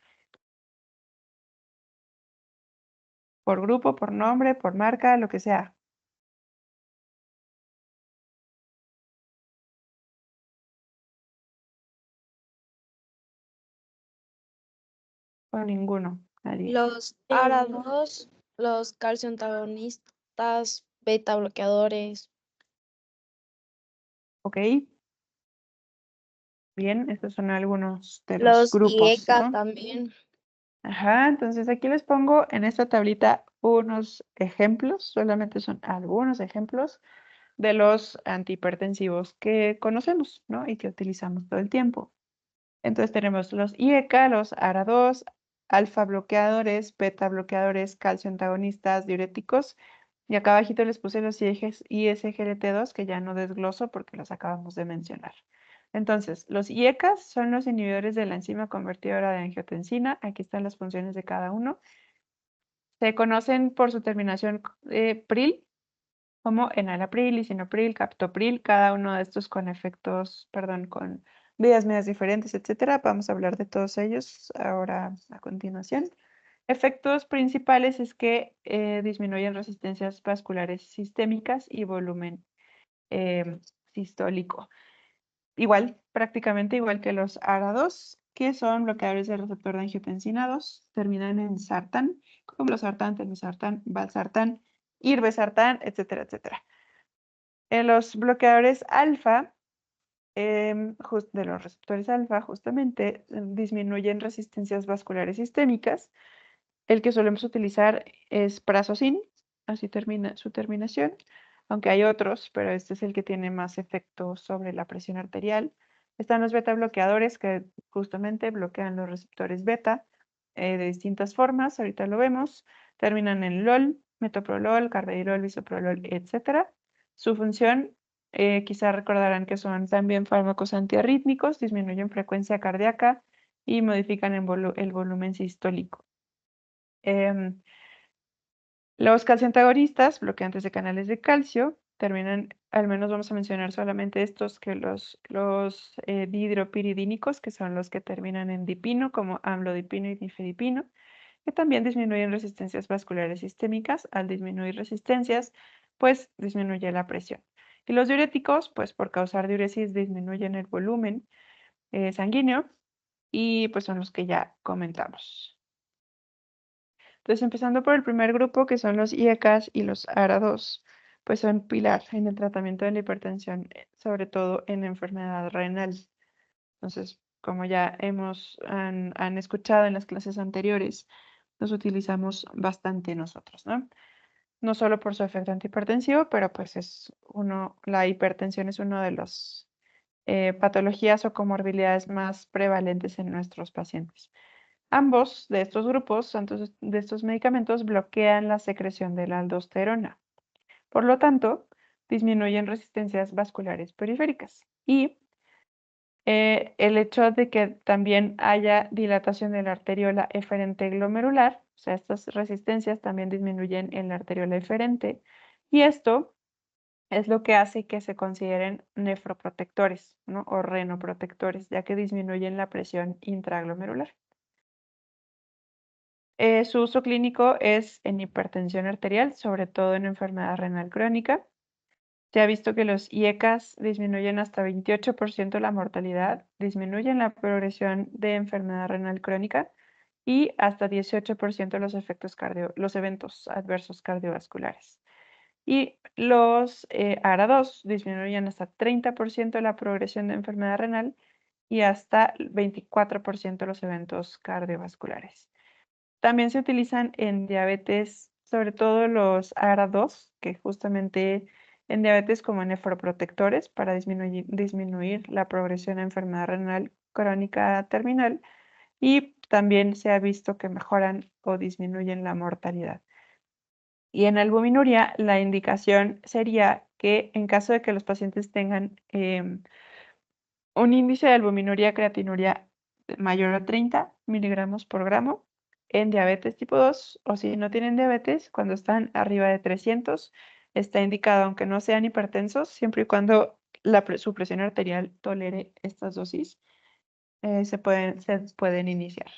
Por grupo, por nombre, por marca, lo que sea. O ninguno, nadie. Los ARA2, los calcio antagonistas, beta bloqueadores. Ok. Bien, estos son algunos de los Los grupos, IECA ¿no? también. Ajá, entonces aquí les pongo en esta tablita unos ejemplos, solamente son algunos ejemplos de los antihipertensivos que conocemos, ¿no? Y que utilizamos todo el tiempo. Entonces tenemos los IECA, los ARA2, alfa bloqueadores, beta bloqueadores, calcio antagonistas, diuréticos. Y acá abajito les puse los ISGLT2 que ya no desgloso porque los acabamos de mencionar. Entonces, los IECAs son los inhibidores de la enzima convertidora de angiotensina. Aquí están las funciones de cada uno. Se conocen por su terminación PRIL, como enalapril, lisinopril, captopril, cada uno de estos con efectos, perdón, con vías medias diferentes, etcétera. Vamos a hablar de todos ellos ahora a continuación. Efectos principales es que disminuyen resistencias vasculares sistémicas y volumen sistólico. Igual, prácticamente igual que los ARA2, que son bloqueadores del receptor de angiotensina 2, terminan en sartán, como los sartán, telmisartán, valsartán, irbesartán, etcétera, etcétera. En los bloqueadores alfa, de los receptores alfa, justamente disminuyen resistencias vasculares sistémicas. El que solemos utilizar es prazosin, así termina su terminación, aunque hay otros, pero este es el que tiene más efecto sobre la presión arterial. Están los beta bloqueadores que justamente bloquean los receptores beta de distintas formas, ahorita lo vemos. Terminan en LOL, metoprolol, carvedilol, bisoprolol, etc. Su función, quizá recordarán que son también fármacos antiarrítmicos, disminuyen frecuencia cardíaca y modifican el volumen sistólico. Los calciantagonistas, bloqueantes de canales de calcio, terminan, al menos vamos a mencionar solamente estos, que los dihidropiridínicos, que son los que terminan en dipino, como amlodipino y nifedipino, que también disminuyen resistencias vasculares sistémicas. Al disminuir resistencias, pues disminuye la presión. Y los diuréticos, pues por causar diuresis, disminuyen el volumen sanguíneo y pues son los que ya comentamos. Entonces, empezando por el primer grupo, que son los IECAS y los ARA2, pues son pilar en el tratamiento de la hipertensión, sobre todo en enfermedad renal. Entonces, como ya han escuchado en las clases anteriores, los utilizamos bastante nosotros, ¿no? No solo por su efecto antihipertensivo, pero pues la hipertensión es uno de las patologías o comorbilidades más prevalentes en nuestros pacientes. Ambos de estos grupos, entonces, de estos medicamentos, bloquean la secreción de la aldosterona. Por lo tanto, disminuyen resistencias vasculares periféricas. Y el hecho de que también haya dilatación de la arteriola eferente glomerular, o sea, estas resistencias también disminuyen en la arteriola eferente. Y esto es lo que hace que se consideren nefroprotectores, ¿no? O renoprotectores, ya que disminuyen la presión intraglomerular. Su uso clínico es en hipertensión arterial, sobre todo en enfermedad renal crónica. Se ha visto que los IECAS disminuyen hasta 28% la mortalidad, disminuyen la progresión de enfermedad renal crónica y hasta 18% los eventos adversos cardiovasculares. Y los ARA2 disminuyen hasta 30% la progresión de enfermedad renal y hasta 24% los eventos cardiovasculares. También se utilizan en diabetes, sobre todo los ARA2, que justamente en diabetes como nefroprotectores para disminuir la progresión a enfermedad renal crónica terminal, y también se ha visto que mejoran o disminuyen la mortalidad. Y en albuminuria, la indicación sería que en caso de que los pacientes tengan un índice de albuminuria creatinuria mayor a 30 miligramos por gramo en diabetes tipo 2, o si no tienen diabetes, cuando están arriba de 300, está indicado, aunque no sean hipertensos, siempre y cuando su presión arterial tolere estas dosis, se pueden iniciar.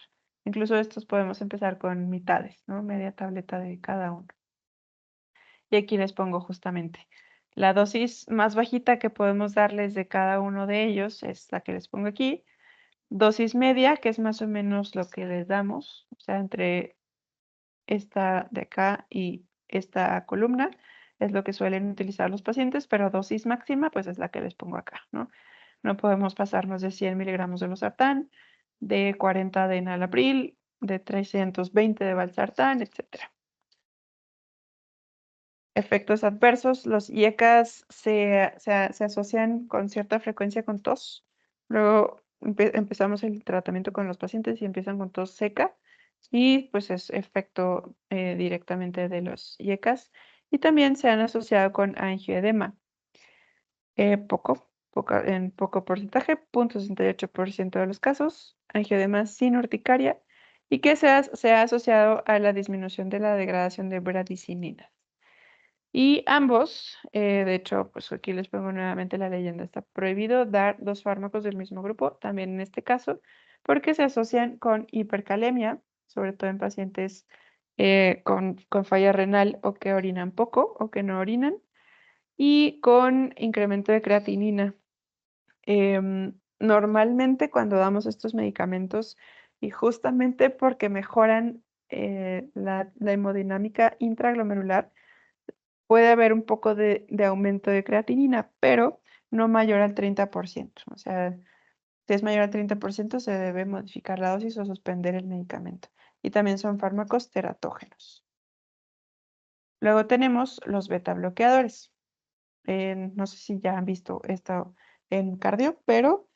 Incluso estos podemos empezar con mitades, ¿no? Media tableta de cada uno. Y aquí les pongo justamente la dosis más bajita que podemos darles de cada uno de ellos, es la que les pongo aquí. Dosis media, que es más o menos lo que les damos, o sea, entre esta de acá y esta columna, es lo que suelen utilizar los pacientes, pero dosis máxima, pues es la que les pongo acá, ¿no? No podemos pasarnos de 100 miligramos de losartán, de 40 de enalapril, de 320 de valsartán, etc. Efectos adversos, los IECAS se asocian con cierta frecuencia con tos. Luego empezamos el tratamiento con los pacientes y empiezan con tos seca y pues es efecto directamente de los IECAS. Y también se han asociado con angioedema. En poco porcentaje, 0.68% de los casos, angioedema sin urticaria y que se ha asociado a la disminución de la degradación de bradicininas. Y ambos, de hecho, pues aquí les pongo nuevamente la leyenda, está prohibido dar dos fármacos del mismo grupo, también en este caso, porque se asocian con hipercalemia, sobre todo en pacientes con falla renal o que orinan poco o que no orinan, y con incremento de creatinina. Normalmente cuando damos estos medicamentos, y justamente porque mejoran la hemodinámica intraglomerular, puede haber un poco de aumento de creatinina, pero no mayor al 30%. O sea, si es mayor al 30%, se debe modificar la dosis o suspender el medicamento. Y también son fármacos teratógenos. Luego tenemos los beta bloqueadores. No sé si ya han visto esto en cardio, pero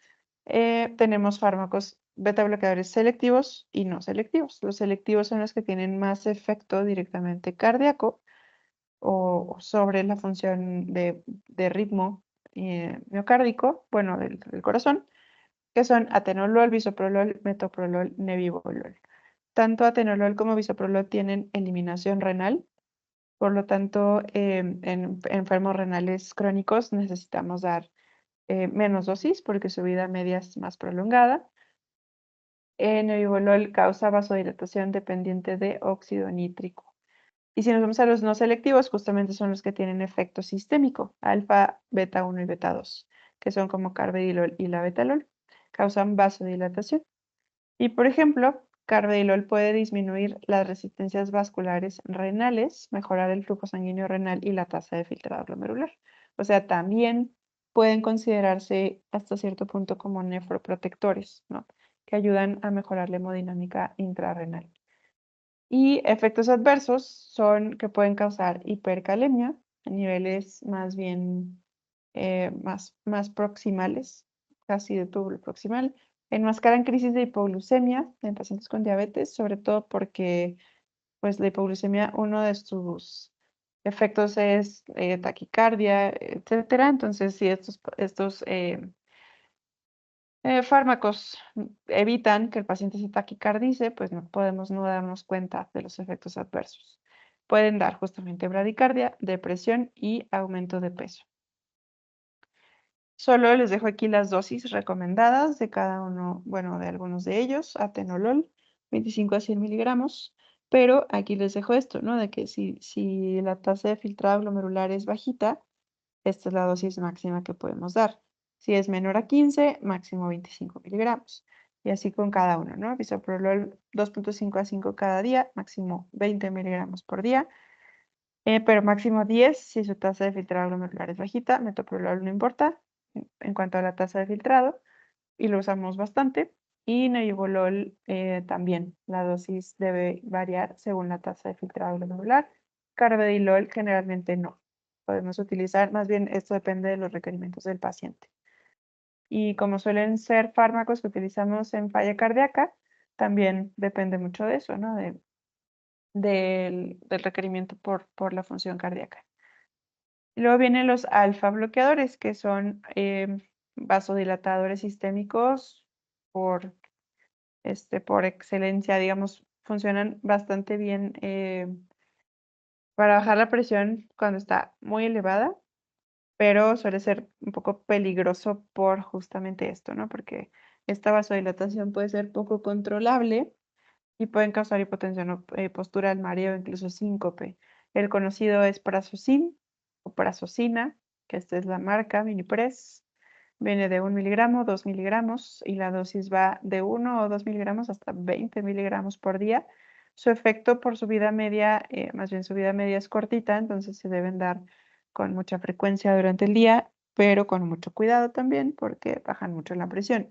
tenemos fármacos beta bloqueadores selectivos y no selectivos. Los selectivos son los que tienen más efecto directamente cardíaco o sobre la función de ritmo miocárdico, bueno, del corazón, que son atenolol, bisoprolol, metoprolol, nebivolol. Tanto atenolol como bisoprolol tienen eliminación renal, por lo tanto, en enfermos renales crónicos necesitamos dar menos dosis porque su vida media es más prolongada. Nebivolol causa vasodilatación dependiente de óxido nítrico. Y si nos vamos a los no selectivos, justamente son los que tienen efecto sistémico, alfa, beta 1 y beta 2, que son como carvedilol y la betalol, causan vasodilatación. Y por ejemplo, carvedilol puede disminuir las resistencias vasculares renales, mejorar el flujo sanguíneo renal y la tasa de filtrado glomerular. O sea, también pueden considerarse hasta cierto punto como nefroprotectores, ¿no? Que ayudan a mejorar la hemodinámica intrarrenal. Y efectos adversos son que pueden causar hipercalemia a niveles más bien más proximales, casi de túbulo proximal. Enmascaran crisis de hipoglucemia en pacientes con diabetes, sobre todo porque pues, la hipoglucemia, uno de sus efectos es taquicardia, etcétera. Entonces, si estos fármacos evitan que el paciente se taquicardice, pues no podemos no darnos cuenta de los efectos adversos. Pueden dar justamente bradicardia, depresión y aumento de peso. Solo les dejo aquí las dosis recomendadas de cada uno, bueno, de algunos de ellos. Atenolol, 25 a 100 miligramos. Pero aquí les dejo esto, ¿no? De que si la tasa de filtrado glomerular es bajita, esta es la dosis máxima que podemos dar. Si es menor a 15, máximo 25 miligramos. Y así con cada uno, ¿no? Bisoprolol 2.5 a 5 cada día, máximo 20 miligramos por día. Pero máximo 10 si su tasa de filtrado glomerular es bajita. Metoprolol no importa en cuanto a la tasa de filtrado y lo usamos bastante. Y nebivolol también, la dosis debe variar según la tasa de filtrado glomerular. Carvedilol generalmente no. Podemos utilizar, más bien esto depende de los requerimientos del paciente. Y como suelen ser fármacos que utilizamos en falla cardíaca, también depende mucho de eso, ¿no? Del requerimiento por la función cardíaca. Y luego vienen los alfa bloqueadores, que son vasodilatadores sistémicos por, por excelencia, digamos, funcionan bastante bien para bajar la presión cuando está muy elevada, pero suele ser un poco peligroso por justamente esto, ¿no? Porque esta vasodilatación puede ser poco controlable y pueden causar hipotensión postural, mareo, incluso síncope. El conocido es Prazosin o Prazosina, que esta es la marca Minipress. Viene de 1 miligramo, 2 miligramos y la dosis va de 1 o 2 miligramos hasta 20 miligramos por día. Su efecto por su vida media, más bien su vida media es cortita, entonces se deben dar con mucha frecuencia durante el día, pero con mucho cuidado también porque bajan mucho la presión.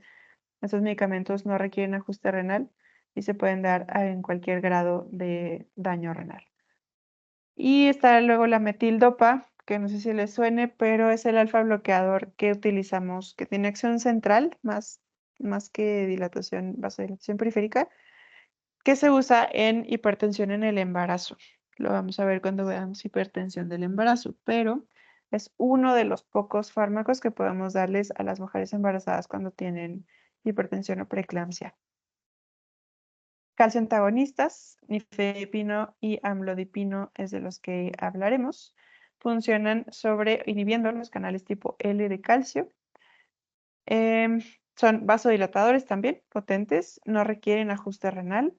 Estos medicamentos no requieren ajuste renal y se pueden dar en cualquier grado de daño renal. Y está luego la metildopa, que no sé si les suene, pero es el alfa bloqueador que utilizamos, que tiene acción central, más que vasodilatación periférica, que se usa en hipertensión en el embarazo. Lo vamos a ver cuando veamos hipertensión del embarazo, pero es uno de los pocos fármacos que podemos darles a las mujeres embarazadas cuando tienen hipertensión o preeclampsia. Calcio antagonistas, nifedipino y amlodipino es de los que hablaremos. funcionan inhibiendo los canales tipo L de calcio. Son vasodilatadores también, potentes, no requieren ajuste renal.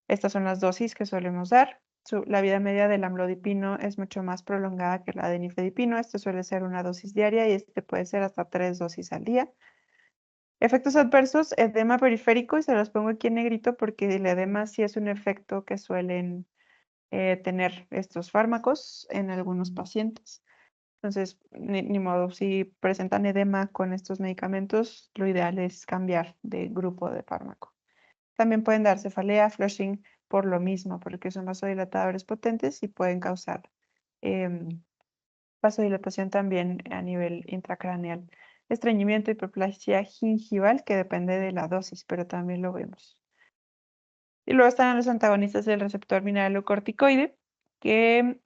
Estas son las dosis que solemos dar. La vida media del amlodipino es mucho más prolongada que la de nifedipino. Esto suele ser una dosis diaria y este puede ser hasta 3 dosis al día. Efectos adversos, edema periférico, y se los pongo aquí en negrito porque el edema sí es un efecto que suelen tener estos fármacos en algunos pacientes. Entonces, ni modo, si presentan edema con estos medicamentos, lo ideal es cambiar de grupo de fármaco. También pueden dar cefalea, flushing por lo mismo, porque son vasodilatadores potentes y pueden causar vasodilatación también a nivel intracraneal. Estreñimiento, hiperplasia gingival, que depende de la dosis, pero también lo vemos. Y luego están los antagonistas del receptor mineralocorticoide, que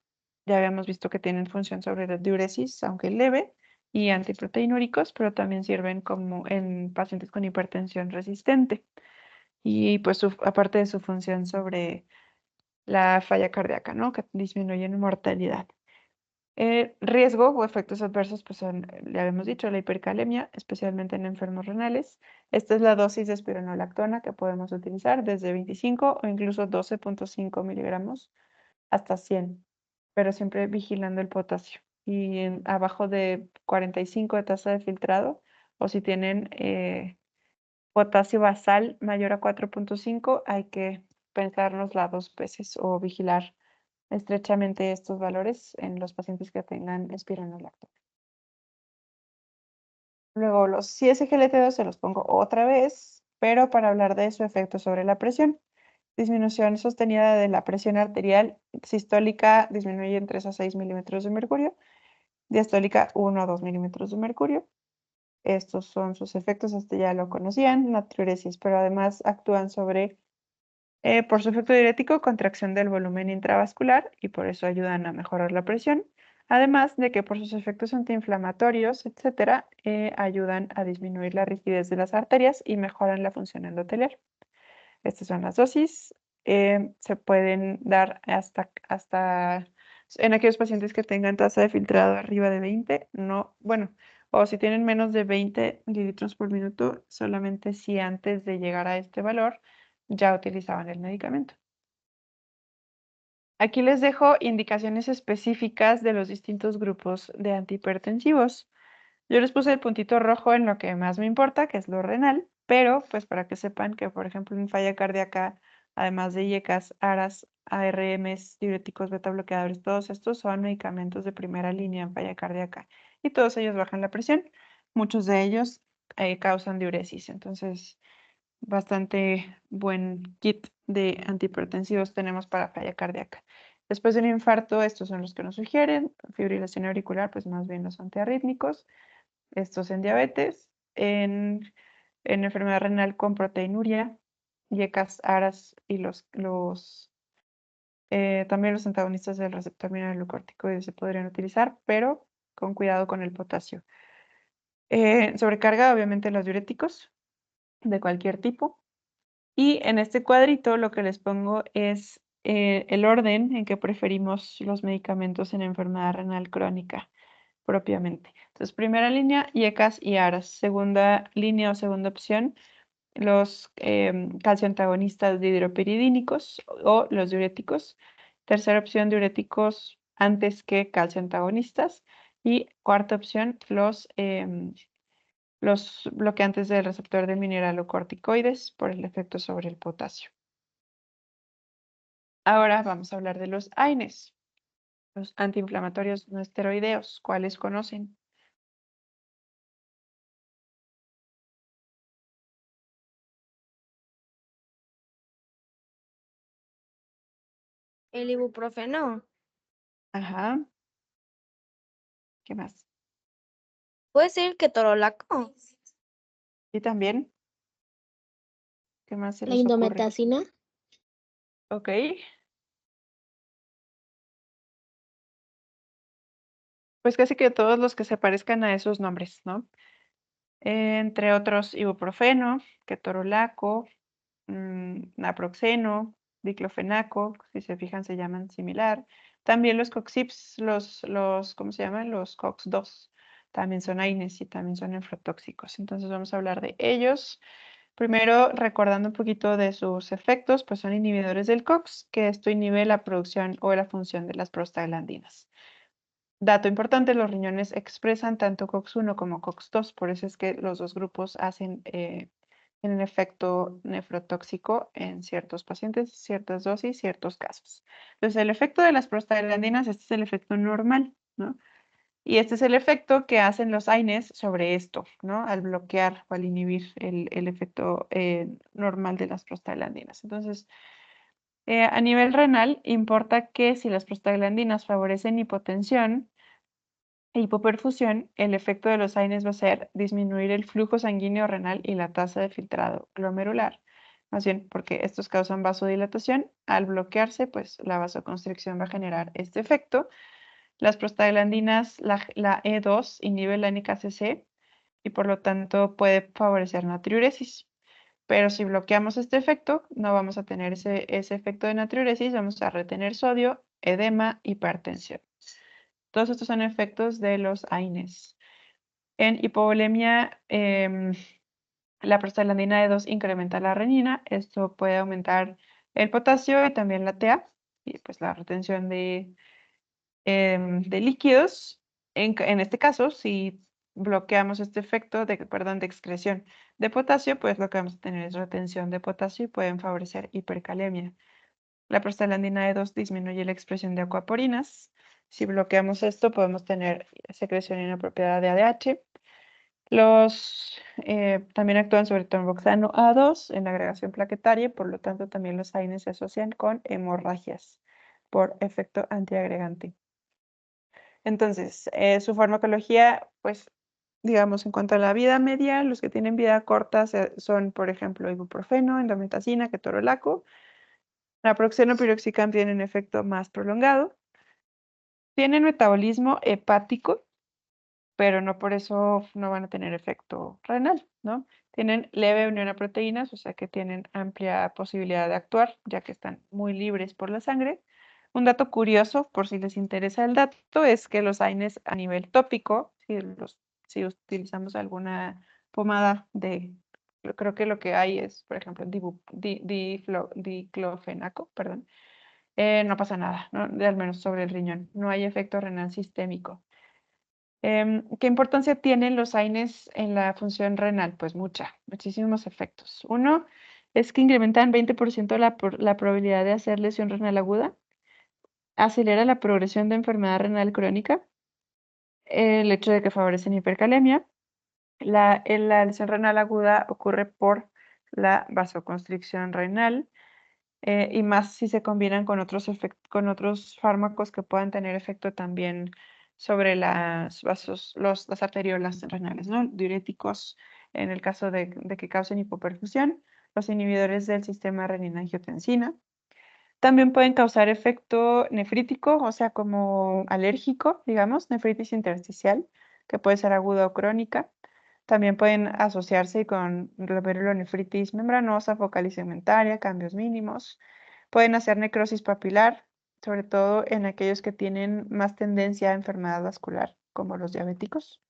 ya habíamos visto que tienen función sobre la diuresis, aunque leve, y antiproteinúricos, pero también sirven como en pacientes con hipertensión resistente. Y pues aparte de su función sobre la falla cardíaca, ¿no? Que disminuyen mortalidad. Riesgo o efectos adversos, pues ya habíamos dicho, la hipercalemia, especialmente en enfermos renales. Esta es la dosis de espironolactona que podemos utilizar desde 25 o incluso 12.5 miligramos hasta 100, pero siempre vigilando el potasio. Y abajo de 45 de tasa de filtrado, o si tienen potasio basal mayor a 4.5, hay que pensárnosla 2 veces o vigilar estrechamente estos valores en los pacientes que tengan espironolactona. Luego los SGLT2 se los pongo otra vez, pero para hablar de su efecto sobre la presión. Disminución sostenida de la presión arterial sistólica disminuye en 3 a 6 milímetros de mercurio, diastólica 1 a 2 milímetros de mercurio. Estos son sus efectos, hasta ya lo conocían, natriuresis, pero además actúan sobre, por su efecto diurético, contracción del volumen intravascular y por eso ayudan a mejorar la presión. Además de que por sus efectos antiinflamatorios, etcétera, ayudan a disminuir la rigidez de las arterias y mejoran la función endotelial. Estas son las dosis. Se pueden dar hasta en aquellos pacientes que tengan tasa de filtrado arriba de 20, no, bueno, o si tienen menos de 20 mililitros por minuto, solamente si antes de llegar a este valor ya utilizaban el medicamento. Aquí les dejo indicaciones específicas de los distintos grupos de antihipertensivos. Yo les puse el puntito rojo en lo que más me importa, que es lo renal, pero pues para que sepan que, por ejemplo, en falla cardíaca, además de IECAS, ARAS, ARMs, diuréticos, beta bloqueadores, todos estos son medicamentos de primera línea en falla cardíaca y todos ellos bajan la presión. Muchos de ellos causan diuresis, entonces bastante buen kit de antihipertensivos tenemos para falla cardíaca. Después de un infarto, estos son los que nos sugieren. Fibrilación auricular, pues más bien los antiarrítmicos. Estos en diabetes, en enfermedad renal con proteinuria, IECAS, ARAS y también los antagonistas del receptor mineralocorticoide se podrían utilizar, pero con cuidado con el potasio. Sobrecarga, obviamente, los diuréticos de cualquier tipo. Y en este cuadrito lo que les pongo es el orden en que preferimos los medicamentos en enfermedad renal crónica propiamente. Entonces, primera línea, IECAS y ARAS. Segunda línea o segunda opción, los calcioantagonistas dihidropiridínicos o los diuréticos. Tercera opción, diuréticos antes que calcioantagonistas. Y cuarta opción, los bloqueantes del receptor de mineralocorticoides por el efecto sobre el potasio. Ahora vamos a hablar de los AINES, los antiinflamatorios no esteroideos. ¿Cuáles conocen? El ibuprofeno. Ajá. ¿Qué más? ¿Puede ser el ketorolaco? Y también, ¿qué más se La les ocurre? indometacina. Ok. Pues casi que todos los que se parezcan a esos nombres, ¿no? Entre otros, ibuprofeno, ketorolaco, naproxeno, diclofenaco, si se fijan se llaman similar. También los COX-IPS, ¿cómo se llaman? Los COX-2, también son AINES y también son nefrotóxicos. Entonces vamos a hablar de ellos. Primero, recordando un poquito de sus efectos, pues son inhibidores del COX, que esto inhibe la producción o la función de las prostaglandinas. Dato importante, los riñones expresan tanto COX-1 como COX-2, por eso es que los dos grupos hacen un efecto nefrotóxico en ciertos pacientes, ciertas dosis, ciertos casos. Entonces, el efecto de las prostaglandinas, este es el efecto normal, ¿no? Y este es el efecto que hacen los AINES sobre esto, ¿no? Al bloquear o al inhibir el efecto normal de las prostaglandinas. Entonces, a nivel renal, importa que si las prostaglandinas favorecen hipotensión e hipoperfusión, el efecto de los AINES va a ser disminuir el flujo sanguíneo renal y la tasa de filtrado glomerular. Más bien porque estos causan vasodilatación. Al bloquearse, pues la vasoconstricción va a generar este efecto. Las prostaglandinas, la E2 inhibe la NKCC y por lo tanto puede favorecer natriuresis. Pero si bloqueamos este efecto, no vamos a tener ese efecto de natriuresis, vamos a retener sodio, edema, hipertensión. Todos estos son efectos de los AINES. En hipovolemia, la prostaglandina E2 incrementa la renina. Esto puede aumentar el potasio y también la TA, y pues la retención de líquidos. En este caso, si bloqueamos este efecto de excreción de potasio, pues lo que vamos a tener es retención de potasio y pueden favorecer hipercalemia. La prostaglandina E2 disminuye la expresión de acuaporinas. Si bloqueamos esto, podemos tener secreción inapropiada de ADH. También actúan sobre tromboxano A2 en la agregación plaquetaria, por lo tanto también los AINES se asocian con hemorragias por efecto antiagregante. Entonces, su farmacología, pues, digamos, en cuanto a la vida media, los que tienen vida corta son, por ejemplo, ibuprofeno, indometacina, ketorolaco. Naproxeno, piroxicam tienen efecto más prolongado. Tienen metabolismo hepático, pero no por eso no van a tener efecto renal, ¿no? Tienen leve unión a proteínas, o sea que tienen amplia posibilidad de actuar, ya que están muy libres por la sangre. Un dato curioso, por si les interesa el dato, es que los AINES a nivel tópico, si utilizamos alguna pomada creo que lo que hay es, por ejemplo, diclofenaco, perdón, no pasa nada, ¿no? Al menos sobre el riñón, no hay efecto renal sistémico. ¿Qué importancia tienen los AINES en la función renal? Pues muchísimos efectos. Uno es que incrementan 20% la probabilidad de hacer lesión renal aguda, acelera la progresión de enfermedad renal crónica, el hecho de que favorecen hipercalemia. La lesión renal aguda ocurre por la vasoconstricción renal y más si se combinan con otros fármacos que puedan tener efecto también sobre las arteriolas renales, ¿no? Diuréticos en el caso de que causen hipoperfusión, los inhibidores del sistema renina-angiotensina. También pueden causar efecto nefrítico, o sea, como alérgico, digamos, nefritis intersticial, que puede ser aguda o crónica. También pueden asociarse con glomerulonefritis membranosa, focal y segmentaria, cambios mínimos. Pueden hacer necrosis papilar, sobre todo en aquellos que tienen más tendencia a enfermedad vascular, como los diabéticos.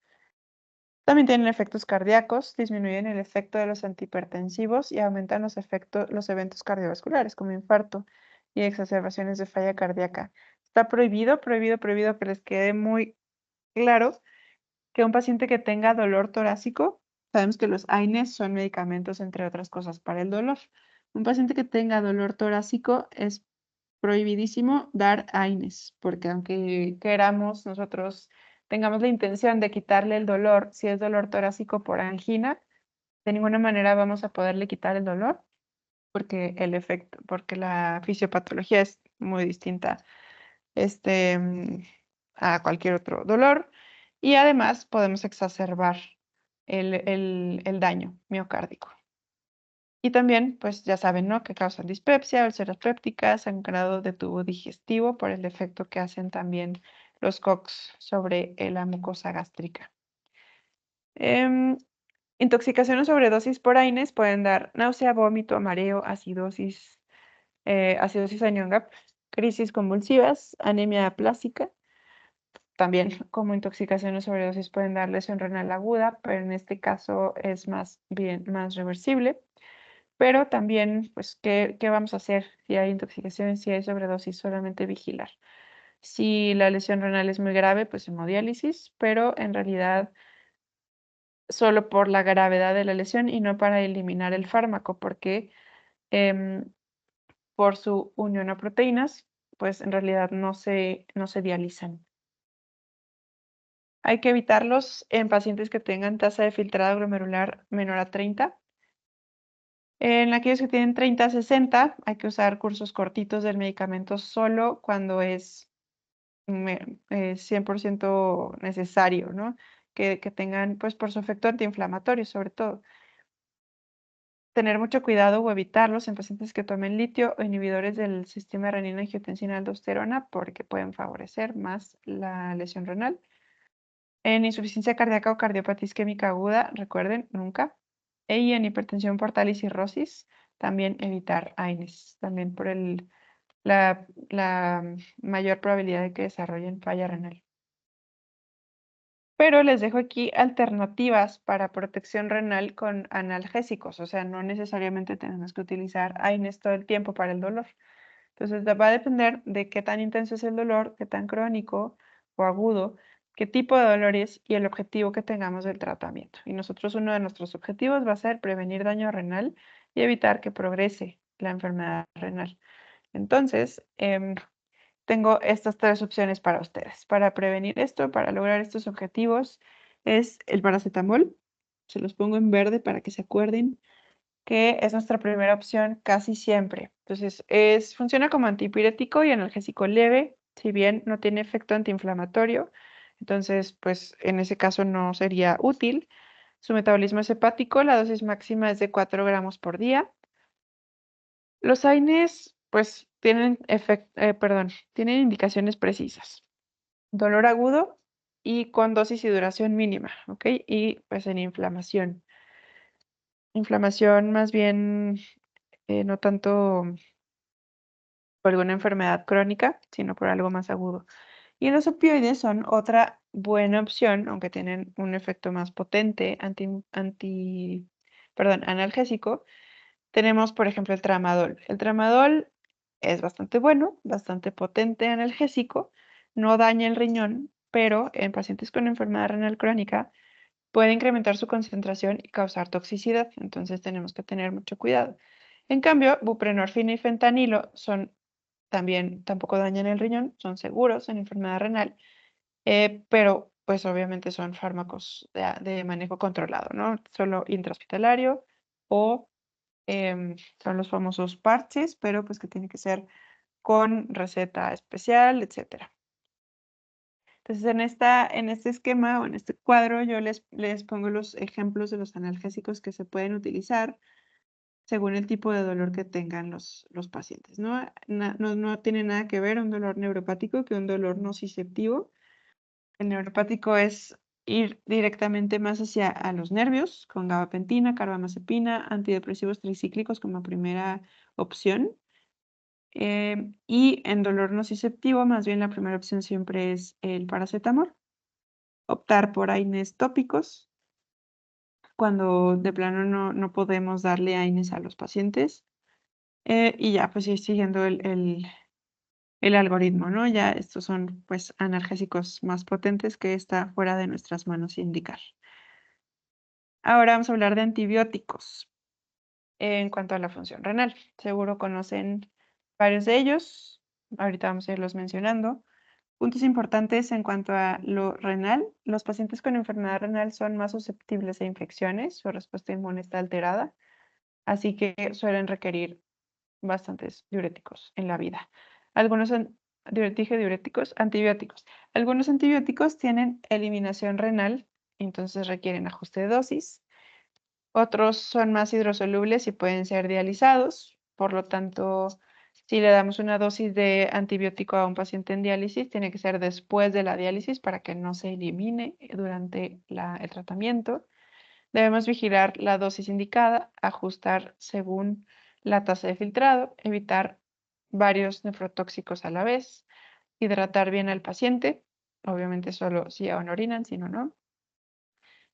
También tienen efectos cardíacos, disminuyen el efecto de los antihipertensivos y aumentan los eventos cardiovasculares, como infarto y exacerbaciones de falla cardíaca. Está prohibido que les quede muy claro que un paciente que tenga dolor torácico, sabemos que los AINES son medicamentos, entre otras cosas, para el dolor. Un paciente que tenga dolor torácico es prohibidísimo dar AINES, porque aunque queramos nosotros tengamos la intención de quitarle el dolor, si es dolor torácico por angina, de ninguna manera vamos a poderle quitar el dolor, porque la fisiopatología es muy distinta a cualquier otro dolor y además podemos exacerbar el daño miocárdico. Y también, pues ya saben, ¿no? Que causan dispepsia, úlceras pépticas, sangrado de tubo digestivo por el efecto que hacen también los COX sobre la mucosa gástrica. Intoxicación o sobredosis por AINES pueden dar náusea, vómito, mareo, acidosis, acidosis anemia, crisis convulsivas, anemia aplástica. También como intoxicación o sobredosis pueden dar lesión renal aguda, pero en este caso es más reversible. Pero también, pues, ¿qué vamos a hacer si hay intoxicación, si hay sobredosis? Solamente vigilar. Si la lesión renal es muy grave, pues hemodiálisis, pero en realidad solo por la gravedad de la lesión y no para eliminar el fármaco, porque por su unión a proteínas, pues en realidad no se dializan. Hay que evitarlos en pacientes que tengan tasa de filtrado glomerular menor a 30. En aquellos que tienen 30 a 60, hay que usar cursos cortitos del medicamento solo cuando es 100% necesario, ¿no? Que tengan, pues, por su efecto antiinflamatorio, sobre todo. Tener mucho cuidado o evitarlos en pacientes que tomen litio o inhibidores del sistema renina-angiotensina-aldosterona porque pueden favorecer más la lesión renal. En insuficiencia cardíaca o cardiopatía isquémica aguda, recuerden, nunca. Y en hipertensión portal y cirrosis, también evitar AINES, también por la mayor probabilidad de que desarrollen falla renal. Pero les dejo aquí alternativas para protección renal con analgésicos, o sea, no necesariamente tenemos que utilizar AINES todo el tiempo para el dolor. Entonces va a depender de qué tan intenso es el dolor, qué tan crónico o agudo, qué tipo de dolor es y el objetivo que tengamos del tratamiento. Y nosotros, uno de nuestros objetivos va a ser prevenir daño renal y evitar que progrese la enfermedad renal. Entonces, tengo estas 3 opciones para ustedes. Para prevenir esto, para lograr estos objetivos, es el paracetamol. Se los pongo en verde para que se acuerden que es nuestra primera opción casi siempre. Entonces, funciona como antipirético y analgésico leve, si bien no tiene efecto antiinflamatorio. Entonces, pues en ese caso no sería útil. Su metabolismo es hepático, la dosis máxima es de 4 gramos por día. Los AINES, pues tienen indicaciones precisas. Dolor agudo y con dosis y duración mínima, ¿ok? Y pues en inflamación. Inflamación más bien no tanto por alguna enfermedad crónica, sino por algo más agudo. Y los opioides son otra buena opción, aunque tienen un efecto más potente analgésico. Tenemos, por ejemplo, el tramadol. El tramadol es bastante bueno, bastante potente analgésico, no daña el riñón, pero en pacientes con enfermedad renal crónica puede incrementar su concentración y causar toxicidad, entonces tenemos que tener mucho cuidado. En cambio, buprenorfina y fentanilo tampoco dañan el riñón, son seguros en enfermedad renal, pero pues obviamente son fármacos de manejo controlado, ¿no? Solo intrahospitalario o son los famosos parches, pero pues que tiene que ser con receta especial, etcétera. Entonces, en este esquema o en este cuadro, yo les pongo los ejemplos de los analgésicos que se pueden utilizar según el tipo de dolor que tengan los pacientes, ¿no? No tiene nada que ver un dolor neuropático que un dolor nociceptivo. El neuropático es ir directamente más hacia a los nervios, con gabapentina, carbamazepina, antidepresivos tricíclicos como primera opción. Y en dolor nociceptivo, más bien la primera opción siempre es el paracetamol. Optar por AINES tópicos cuando de plano no podemos darle AINES a los pacientes. Y ya, pues ir siguiendo el algoritmo, ¿no? Ya estos son, pues, analgésicos más potentes que está fuera de nuestras manos indicar. Ahora vamos a hablar de antibióticos en cuanto a la función renal. Seguro conocen varios de ellos. Ahorita vamos a irlos mencionando. Puntos importantes en cuanto a lo renal. Los pacientes con enfermedad renal son más susceptibles a infecciones. Su respuesta inmune está alterada. Así que suelen requerir bastantes diuréticos en la vida. Algunos antibióticos. Algunos antibióticos tienen eliminación renal, entonces requieren ajuste de dosis. Otros son más hidrosolubles y pueden ser dializados. Por lo tanto, si le damos una dosis de antibiótico a un paciente en diálisis, tiene que ser después de la diálisis para que no se elimine durante el tratamiento. Debemos vigilar la dosis indicada, ajustar según la tasa de filtrado, evitar varios nefrotóxicos a la vez, hidratar bien al paciente, obviamente solo si aún orinan, si no, no.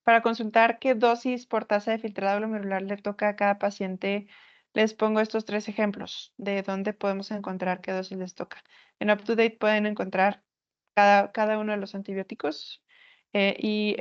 Para consultar qué dosis por taza de filtrado glomerular le toca a cada paciente, les pongo estos 3 ejemplos de dónde podemos encontrar qué dosis les toca. En UpToDate pueden encontrar cada uno de los antibióticos y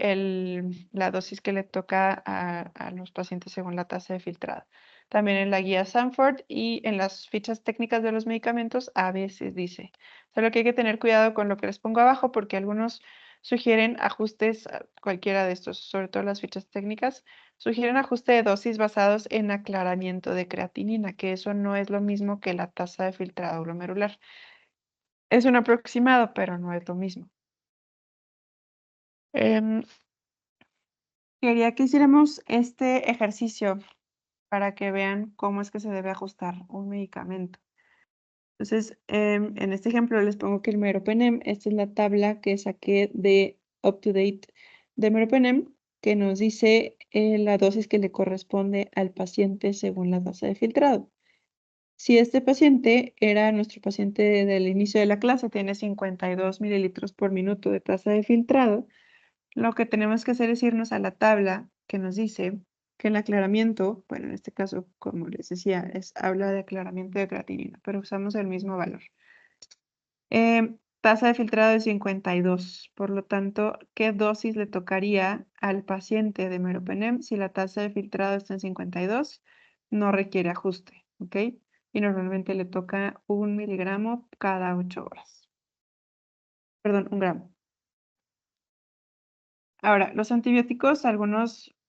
la dosis que le toca a los pacientes según la taza de filtrado. También en la guía Sanford y en las fichas técnicas de los medicamentos a veces dice. Solo que hay que tener cuidado con lo que les pongo abajo porque algunos sugieren ajustes, cualquiera de estos, sobre todo las fichas técnicas, sugieren ajuste de dosis basados en aclaramiento de creatinina, que eso no es lo mismo que la tasa de filtrado glomerular. Es un aproximado, pero no es lo mismo. Quería que hiciéramos este ejercicio para que vean cómo es que se debe ajustar un medicamento. Entonces, en este ejemplo les pongo que el meropenem, esta es la tabla que saqué de UpToDate de meropenem, que nos dice la dosis que le corresponde al paciente según la tasa de filtrado. Si este paciente era nuestro paciente del inicio de la clase, tiene 52 mililitros por minuto de tasa de filtrado, lo que tenemos que hacer es irnos a la tabla que nos dice que el aclaramiento, bueno, en este caso, como les decía, habla de aclaramiento de creatinina, pero usamos el mismo valor. Tasa de filtrado de 52, por lo tanto, ¿qué dosis le tocaría al paciente de meropenem si la tasa de filtrado está en 52? No requiere ajuste, ¿ok? Y normalmente le toca 1 miligramo cada 8 horas. Perdón, 1 gramo. Ahora, los antibióticos,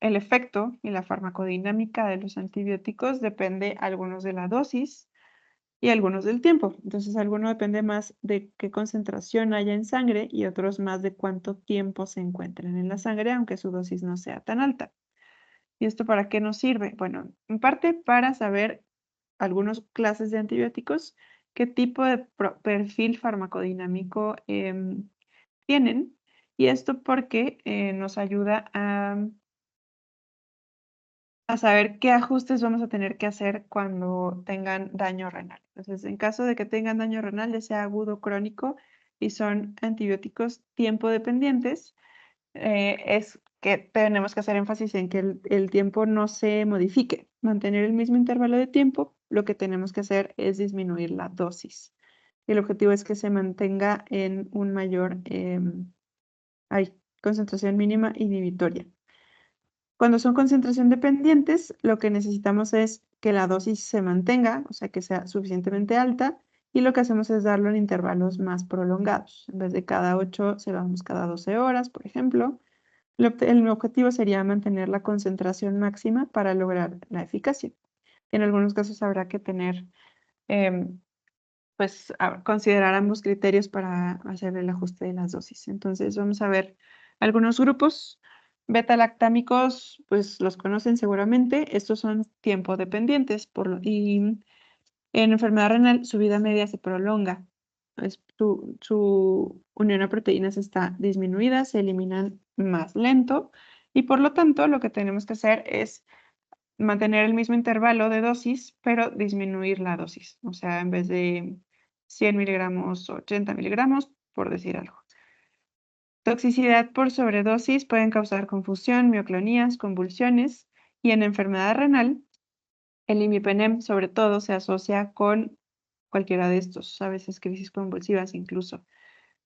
el efecto y la farmacodinámica de los antibióticos depende algunos de la dosis y algunos del tiempo. Entonces, alguno depende más de qué concentración haya en sangre y otros más de cuánto tiempo se encuentren en la sangre, aunque su dosis no sea tan alta. ¿Y esto para qué nos sirve? Bueno, en parte para saber algunas clases de antibióticos, qué tipo de perfil farmacodinámico tienen. Y esto porque nos ayuda a saber qué ajustes vamos a tener que hacer cuando tengan daño renal. Entonces, en caso de que tengan daño renal, ya sea agudo o crónico, y son antibióticos tiempo dependientes, es que tenemos que hacer énfasis en que el tiempo no se modifique, mantener el mismo intervalo de tiempo. Lo que tenemos que hacer es disminuir la dosis. El objetivo es que se mantenga en un mayor concentración mínima inhibitoria. Cuando son concentración dependientes, lo que necesitamos es que la dosis se mantenga, o sea, que sea suficientemente alta, y lo que hacemos es darlo en intervalos más prolongados. En vez de cada 8, se lo damos cada 12 horas, por ejemplo. El objetivo sería mantener la concentración máxima para lograr la eficacia. En algunos casos habrá que tener, considerar ambos criterios para hacer el ajuste de las dosis. Entonces vamos a ver algunos grupos. Beta-lactámicos, pues los conocen seguramente. Estos son tiempo dependientes y en enfermedad renal su vida media se prolonga. Su unión a proteínas está disminuida, se eliminan más lento y por lo tanto lo que tenemos que hacer es mantener el mismo intervalo de dosis, pero disminuir la dosis. O sea, en vez de 100 miligramos, 80 miligramos, por decir algo. Toxicidad por sobredosis pueden causar confusión, mioclonías, convulsiones y en enfermedad renal, el imipenem sobre todo se asocia con cualquiera de estos, a veces crisis convulsivas incluso.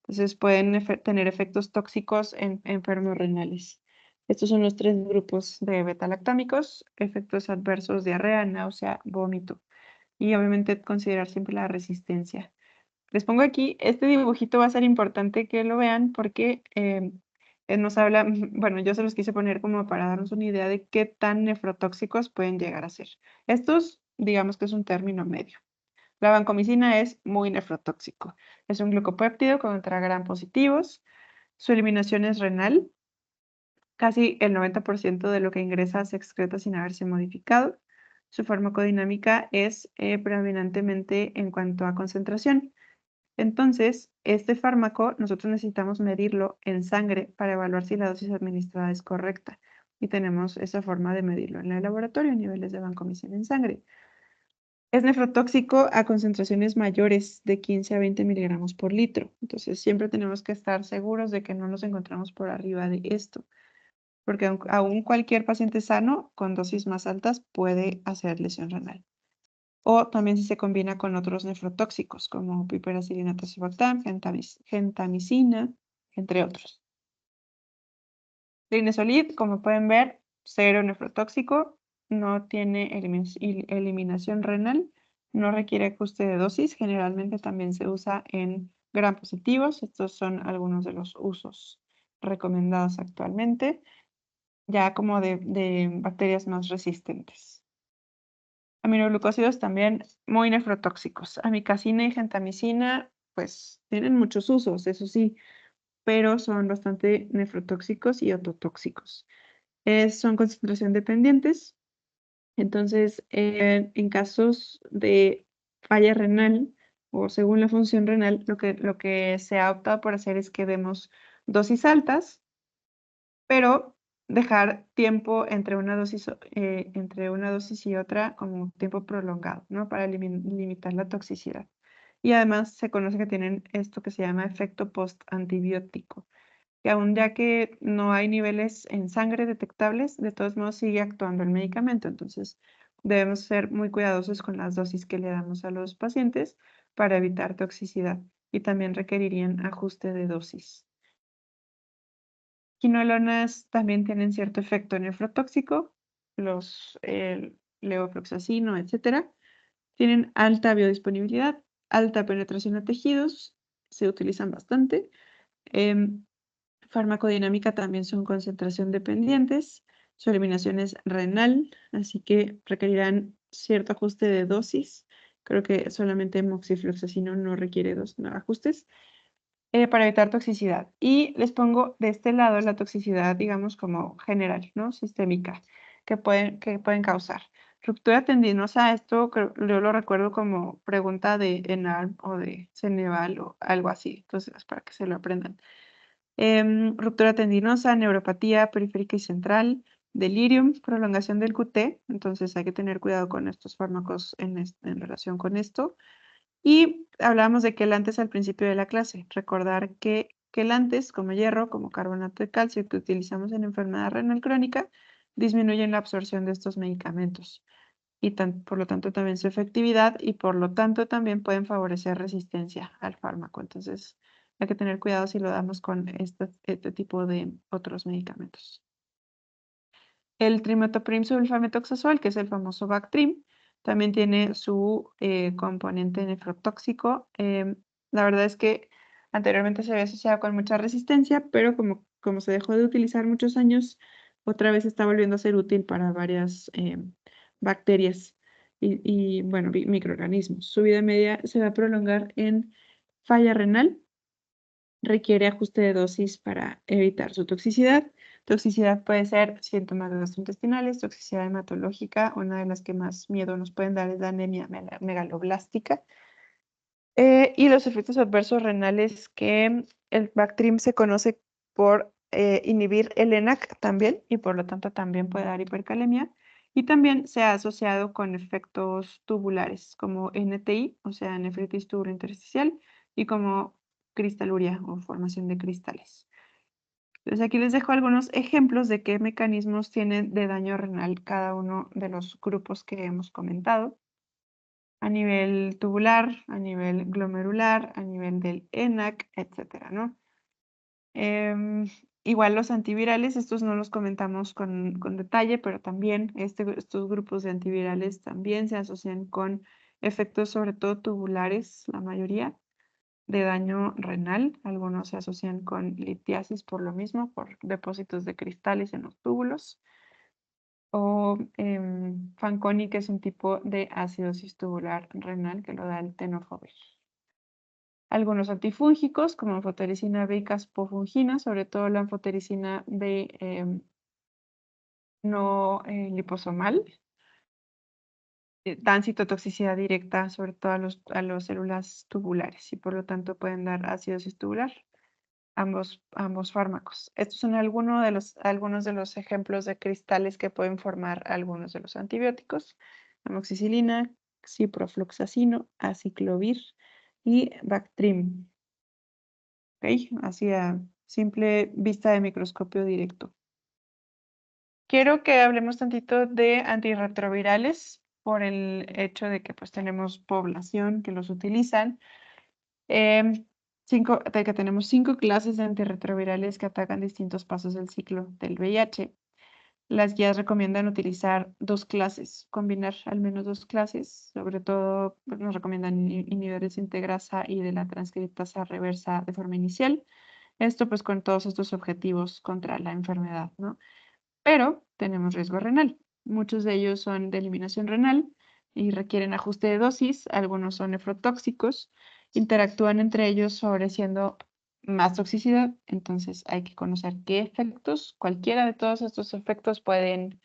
Entonces pueden tener efectos tóxicos en enfermos renales. Estos son los 3 grupos de beta-lactámicos, efectos adversos, diarrea, náusea, vómito. Y obviamente considerar siempre la resistencia. Les pongo aquí, este dibujito va a ser importante que lo vean porque nos habla, bueno, yo se los quise poner como para darnos una idea de qué tan nefrotóxicos pueden llegar a ser. Estos, digamos que es un término medio. La vancomicina es muy nefrotóxico. Es un glucopéptido contra gram positivos. Su eliminación es renal. Casi el 90% de lo que ingresa se excreta sin haberse modificado. Su farmacodinámica es predominantemente en cuanto a concentración. Entonces, este fármaco nosotros necesitamos medirlo en sangre para evaluar si la dosis administrada es correcta. Y tenemos esa forma de medirlo en el laboratorio, niveles de vancomicina en sangre. Es nefrotóxico a concentraciones mayores de 15 a 20 miligramos por litro. Entonces, siempre tenemos que estar seguros de que no nos encontramos por arriba de esto, porque aún cualquier paciente sano con dosis más altas puede hacer lesión renal. O también si se combina con otros nefrotóxicos como piperacilina tazobactam, gentamicina, entre otros. Linezolid, como pueden ver, cero nefrotóxico, no tiene eliminación renal, no requiere ajuste de dosis, generalmente también se usa en gram positivos. Estos son algunos de los usos recomendados actualmente, ya como de bacterias más resistentes. Aminoglucósidos también muy nefrotóxicos. Amikacina y gentamicina, pues tienen muchos usos, eso sí, pero son bastante nefrotóxicos y ototóxicos. Son concentración dependientes. Entonces, en casos de falla renal o según la función renal, lo que se ha optado por hacer es que demos dosis altas, pero dejar tiempo entre una dosis y otra como tiempo prolongado, ¿no? Para limitar la toxicidad. Y además se conoce que tienen esto que se llama efecto post-antibiótico, que aun ya que no hay niveles en sangre detectables, de todos modos sigue actuando el medicamento. Entonces, debemos ser muy cuidadosos con las dosis que le damos a los pacientes para evitar toxicidad y también requerirían ajuste de dosis. Quinolonas también tienen cierto efecto nefrotóxico, los levofloxacino, etcétera. Tienen alta biodisponibilidad, alta penetración a tejidos, se utilizan bastante. Farmacodinámica también son concentración dependientes, su eliminación es renal, así que requerirán cierto ajuste de dosis. Creo que solamente moxifloxacino no requiere ajustes para evitar toxicidad. Y les pongo de este lado la toxicidad, digamos, como general, ¿no? Sistémica, que pueden causar. Ruptura tendinosa, esto yo lo recuerdo como pregunta de ENARM o de Ceneval o algo así, entonces para que se lo aprendan. Ruptura tendinosa, neuropatía periférica y central, delirium, prolongación del QT, entonces hay que tener cuidado con estos fármacos en relación con esto. Y hablábamos de quelantes al principio de la clase. Recordar que quelantes, como hierro, como carbonato de calcio que utilizamos en enfermedad renal crónica, disminuyen la absorción de estos medicamentos y por lo tanto también su efectividad y por lo tanto también pueden favorecer resistencia al fármaco. Entonces hay que tener cuidado si lo damos con este tipo de otros medicamentos. El trimethoprim sulfamethoxazol, que es el famoso Bactrim, también tiene su componente nefrotóxico. La verdad es que anteriormente se había asociado con mucha resistencia, pero como se dejó de utilizar muchos años, otra vez está volviendo a ser útil para varias bacterias y bueno, microorganismos. Su vida media se va a prolongar en falla renal, requiere ajuste de dosis para evitar su toxicidad. Toxicidad puede ser síntomas gastrointestinales, toxicidad hematológica, una de las que más miedo nos pueden dar es la anemia megaloblástica. Y los efectos adversos renales que el Bactrim se conoce por inhibir el ENaC también y por lo tanto también puede dar hipercalemia. Y también se ha asociado con efectos tubulares como NTI, o sea, nefritis tubulointersticial, y como cristaluria o formación de cristales. Entonces aquí les dejo algunos ejemplos de qué mecanismos tienen de daño renal cada uno de los grupos que hemos comentado. A nivel tubular, a nivel glomerular, a nivel del ENaC, etcétera, ¿no? Igual los antivirales, estos no los comentamos con detalle, pero también estos grupos de antivirales también se asocian con efectos sobre todo tubulares, la mayoría, de daño renal. Algunos se asocian con litiasis por lo mismo, por depósitos de cristales en los túbulos. O Fanconi, que es un tipo de acidosis tubular renal que lo da el tenofovir. Algunos antifúngicos, como anfotericina B y caspofungina, sobre todo la anfotericina B no liposomal, dan citotoxicidad directa sobre todo a las células tubulares y por lo tanto pueden dar acidosis tubular. Ambos fármacos. Estos son algunos de los ejemplos de cristales que pueden formar algunos de los antibióticos. Amoxicilina, ciprofloxacino, aciclovir y Bactrim. ¿Ok? Así a simple vista de microscopio directo. Quiero que hablemos tantito de antirretrovirales por el hecho de que pues tenemos población que los utilizan. De que tenemos 5 clases de antirretrovirales que atacan distintos pasos del ciclo del VIH. Las guías recomiendan utilizar 2 clases, combinar al menos 2 clases, sobre todo pues, nos recomiendan inhibidores de integrasa y de la transcriptasa reversa de forma inicial. Esto pues con todos estos objetivos contra la enfermedad, ¿no? Pero tenemos riesgo renal. Muchos de ellos son de eliminación renal y requieren ajuste de dosis, algunos son nefrotóxicos, interactúan entre ellos favoreciendo más toxicidad, entonces hay que conocer qué efectos, cualquiera de todos estos efectos pueden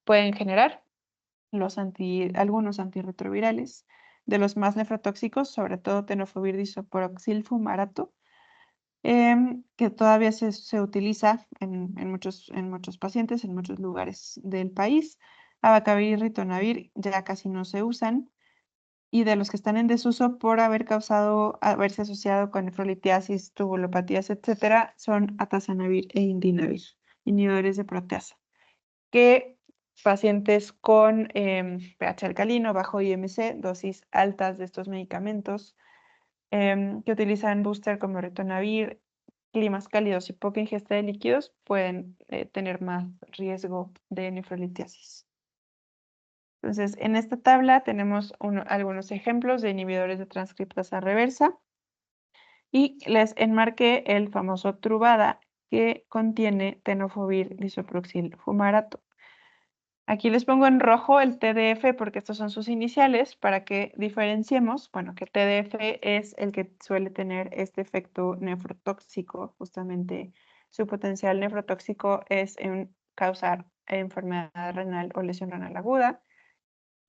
generar algunos antirretrovirales. De los más nefrotóxicos, sobre todo tenofovir disoproxil fumarato, que todavía se utiliza en muchos pacientes, en muchos lugares del país. Abacavir y ritonavir ya casi no se usan. Y de los que están en desuso por haberse asociado con nefrolitiasis, tubulopatías, etcétera, son atazanavir e indinavir, inhibidores de proteasa, que pacientes con pH alcalino, bajo IMC, dosis altas de estos medicamentos, que utilizan booster como ritonavir, climas cálidos y poca ingesta de líquidos, pueden tener más riesgo de nefrolitiasis. Entonces, en esta tabla tenemos algunos ejemplos de inhibidores de transcriptasa reversa y les enmarqué el famoso Truvada que contiene tenofovir disoproxil fumarato. Aquí les pongo en rojo el TDF porque estos son sus iniciales para que diferenciemos, bueno, que TDF es el que suele tener este efecto nefrotóxico, justamente su potencial nefrotóxico es en causar enfermedad renal o lesión renal aguda.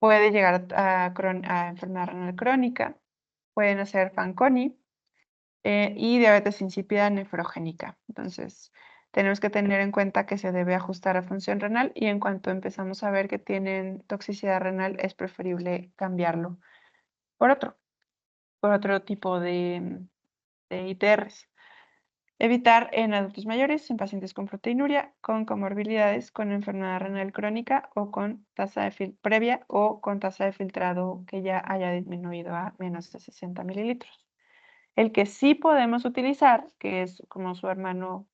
Puede llegar a enfermedad renal crónica, pueden hacer Fanconi y diabetes insípida nefrogénica. Entonces, tenemos que tener en cuenta que se debe ajustar a función renal y en cuanto empezamos a ver que tienen toxicidad renal, es preferible cambiarlo por otro tipo de ITRs. Evitar en adultos mayores, en pacientes con proteinuria, con comorbilidades, con enfermedad renal crónica o con tasa de previa o con tasa de filtrado que ya haya disminuido a menos de 60 mililitros. El que sí podemos utilizar, que es como su hermano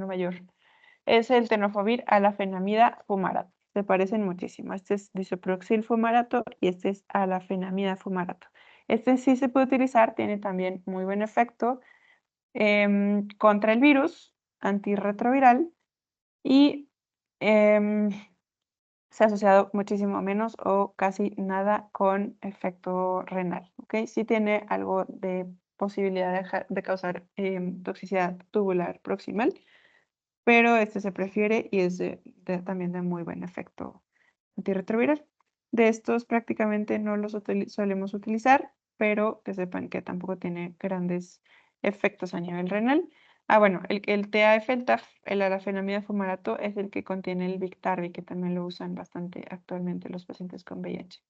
mayor, es el tenofovir alafenamida fumarato. Se parecen muchísimo. Este es disoproxil fumarato y este es alafenamida fumarato. Este sí se puede utilizar, tiene también muy buen efecto contra el virus antirretroviral y se ha asociado muchísimo menos o casi nada con efecto renal. ¿Okay? Sí tiene algo de posibilidad de causar toxicidad tubular proximal, pero este se prefiere y es también de muy buen efecto antirretroviral. De estos prácticamente no los solemos utilizar, pero que sepan que tampoco tiene grandes efectos a nivel renal. Bueno, el TAF, el TAF, el alafenamida fumarato es el que contiene el Biktarvy, que también lo usan bastante actualmente los pacientes con VIH.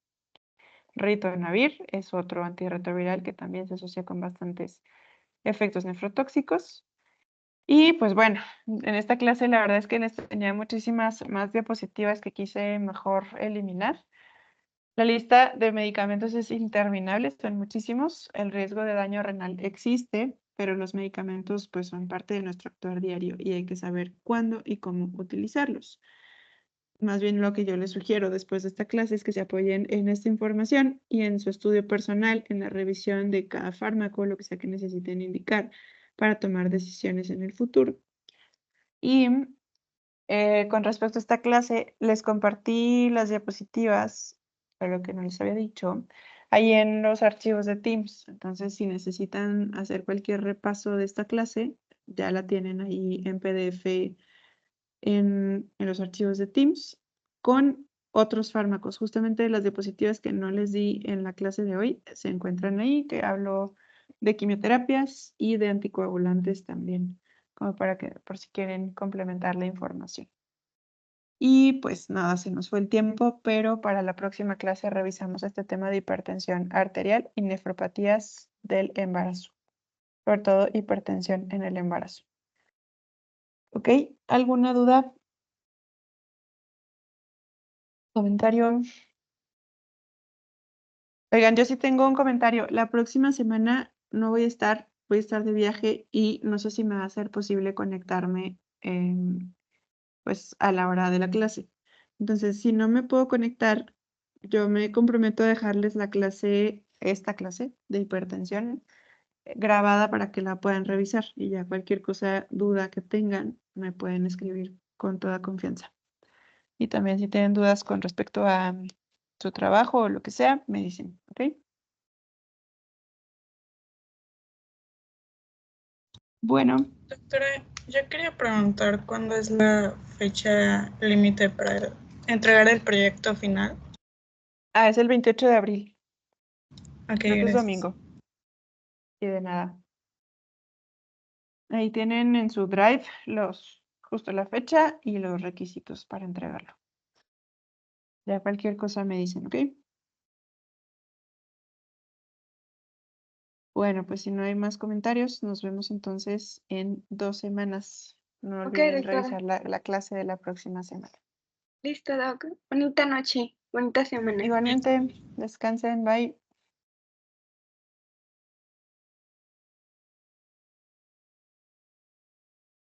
Ritonavir es otro antirretroviral que también se asocia con bastantes efectos nefrotóxicos. Y pues bueno, en esta clase la verdad es que tenía muchísimas más diapositivas que quise mejor eliminar. La lista de medicamentos es interminable, son muchísimos. El riesgo de daño renal existe, pero los medicamentos pues son parte de nuestro actuar diario y hay que saber cuándo y cómo utilizarlos. Más bien lo que yo les sugiero después de esta clase es que se apoyen en esta información y en su estudio personal, en la revisión de cada fármaco, lo que sea que necesiten indicar para tomar decisiones en el futuro. Y con respecto a esta clase, les compartí las diapositivas, pero que no les había dicho, ahí en los archivos de Teams. Entonces, si necesitan hacer cualquier repaso de esta clase, ya la tienen ahí en PDF en los archivos de Teams con otros fármacos. Justamente las diapositivas que no les di en la clase de hoy se encuentran ahí, que hablo de quimioterapias y de anticoagulantes también, como para que por si quieren complementar la información. Y pues nada, se nos fue el tiempo, pero para la próxima clase revisamos este tema de hipertensión arterial y nefropatías del embarazo, sobre todo hipertensión en el embarazo. ¿Ok? ¿Alguna duda? ¿Comentario? Oigan, yo sí tengo un comentario. La próxima semana no voy a estar de viaje y no sé si me va a ser posible conectarme pues a la hora de la clase. Entonces, si no me puedo conectar, yo me comprometo a dejarles la clase, esta clase de hipertensión grabada para que la puedan revisar y ya cualquier cosa, duda que tengan, me pueden escribir con toda confianza. Y también si tienen dudas con respecto a su trabajo o lo que sea, me dicen, ¿ok? Bueno, Doctora, yo quería preguntar cuándo es la fecha límite para entregar el proyecto final. es el 28 de abril, Ok, creo que es gracias. domingo. Y de nada. Ahí tienen en su drive justo la fecha y los requisitos para entregarlo. Ya cualquier cosa me dicen, ¿ok? Bueno, pues si no hay más comentarios, nos vemos entonces en 2 semanas. No Ok, olviden doctora. revisar la clase de la próxima semana. Listo, doc. Bonita noche, bonita semana. Igualmente, descansen, bye.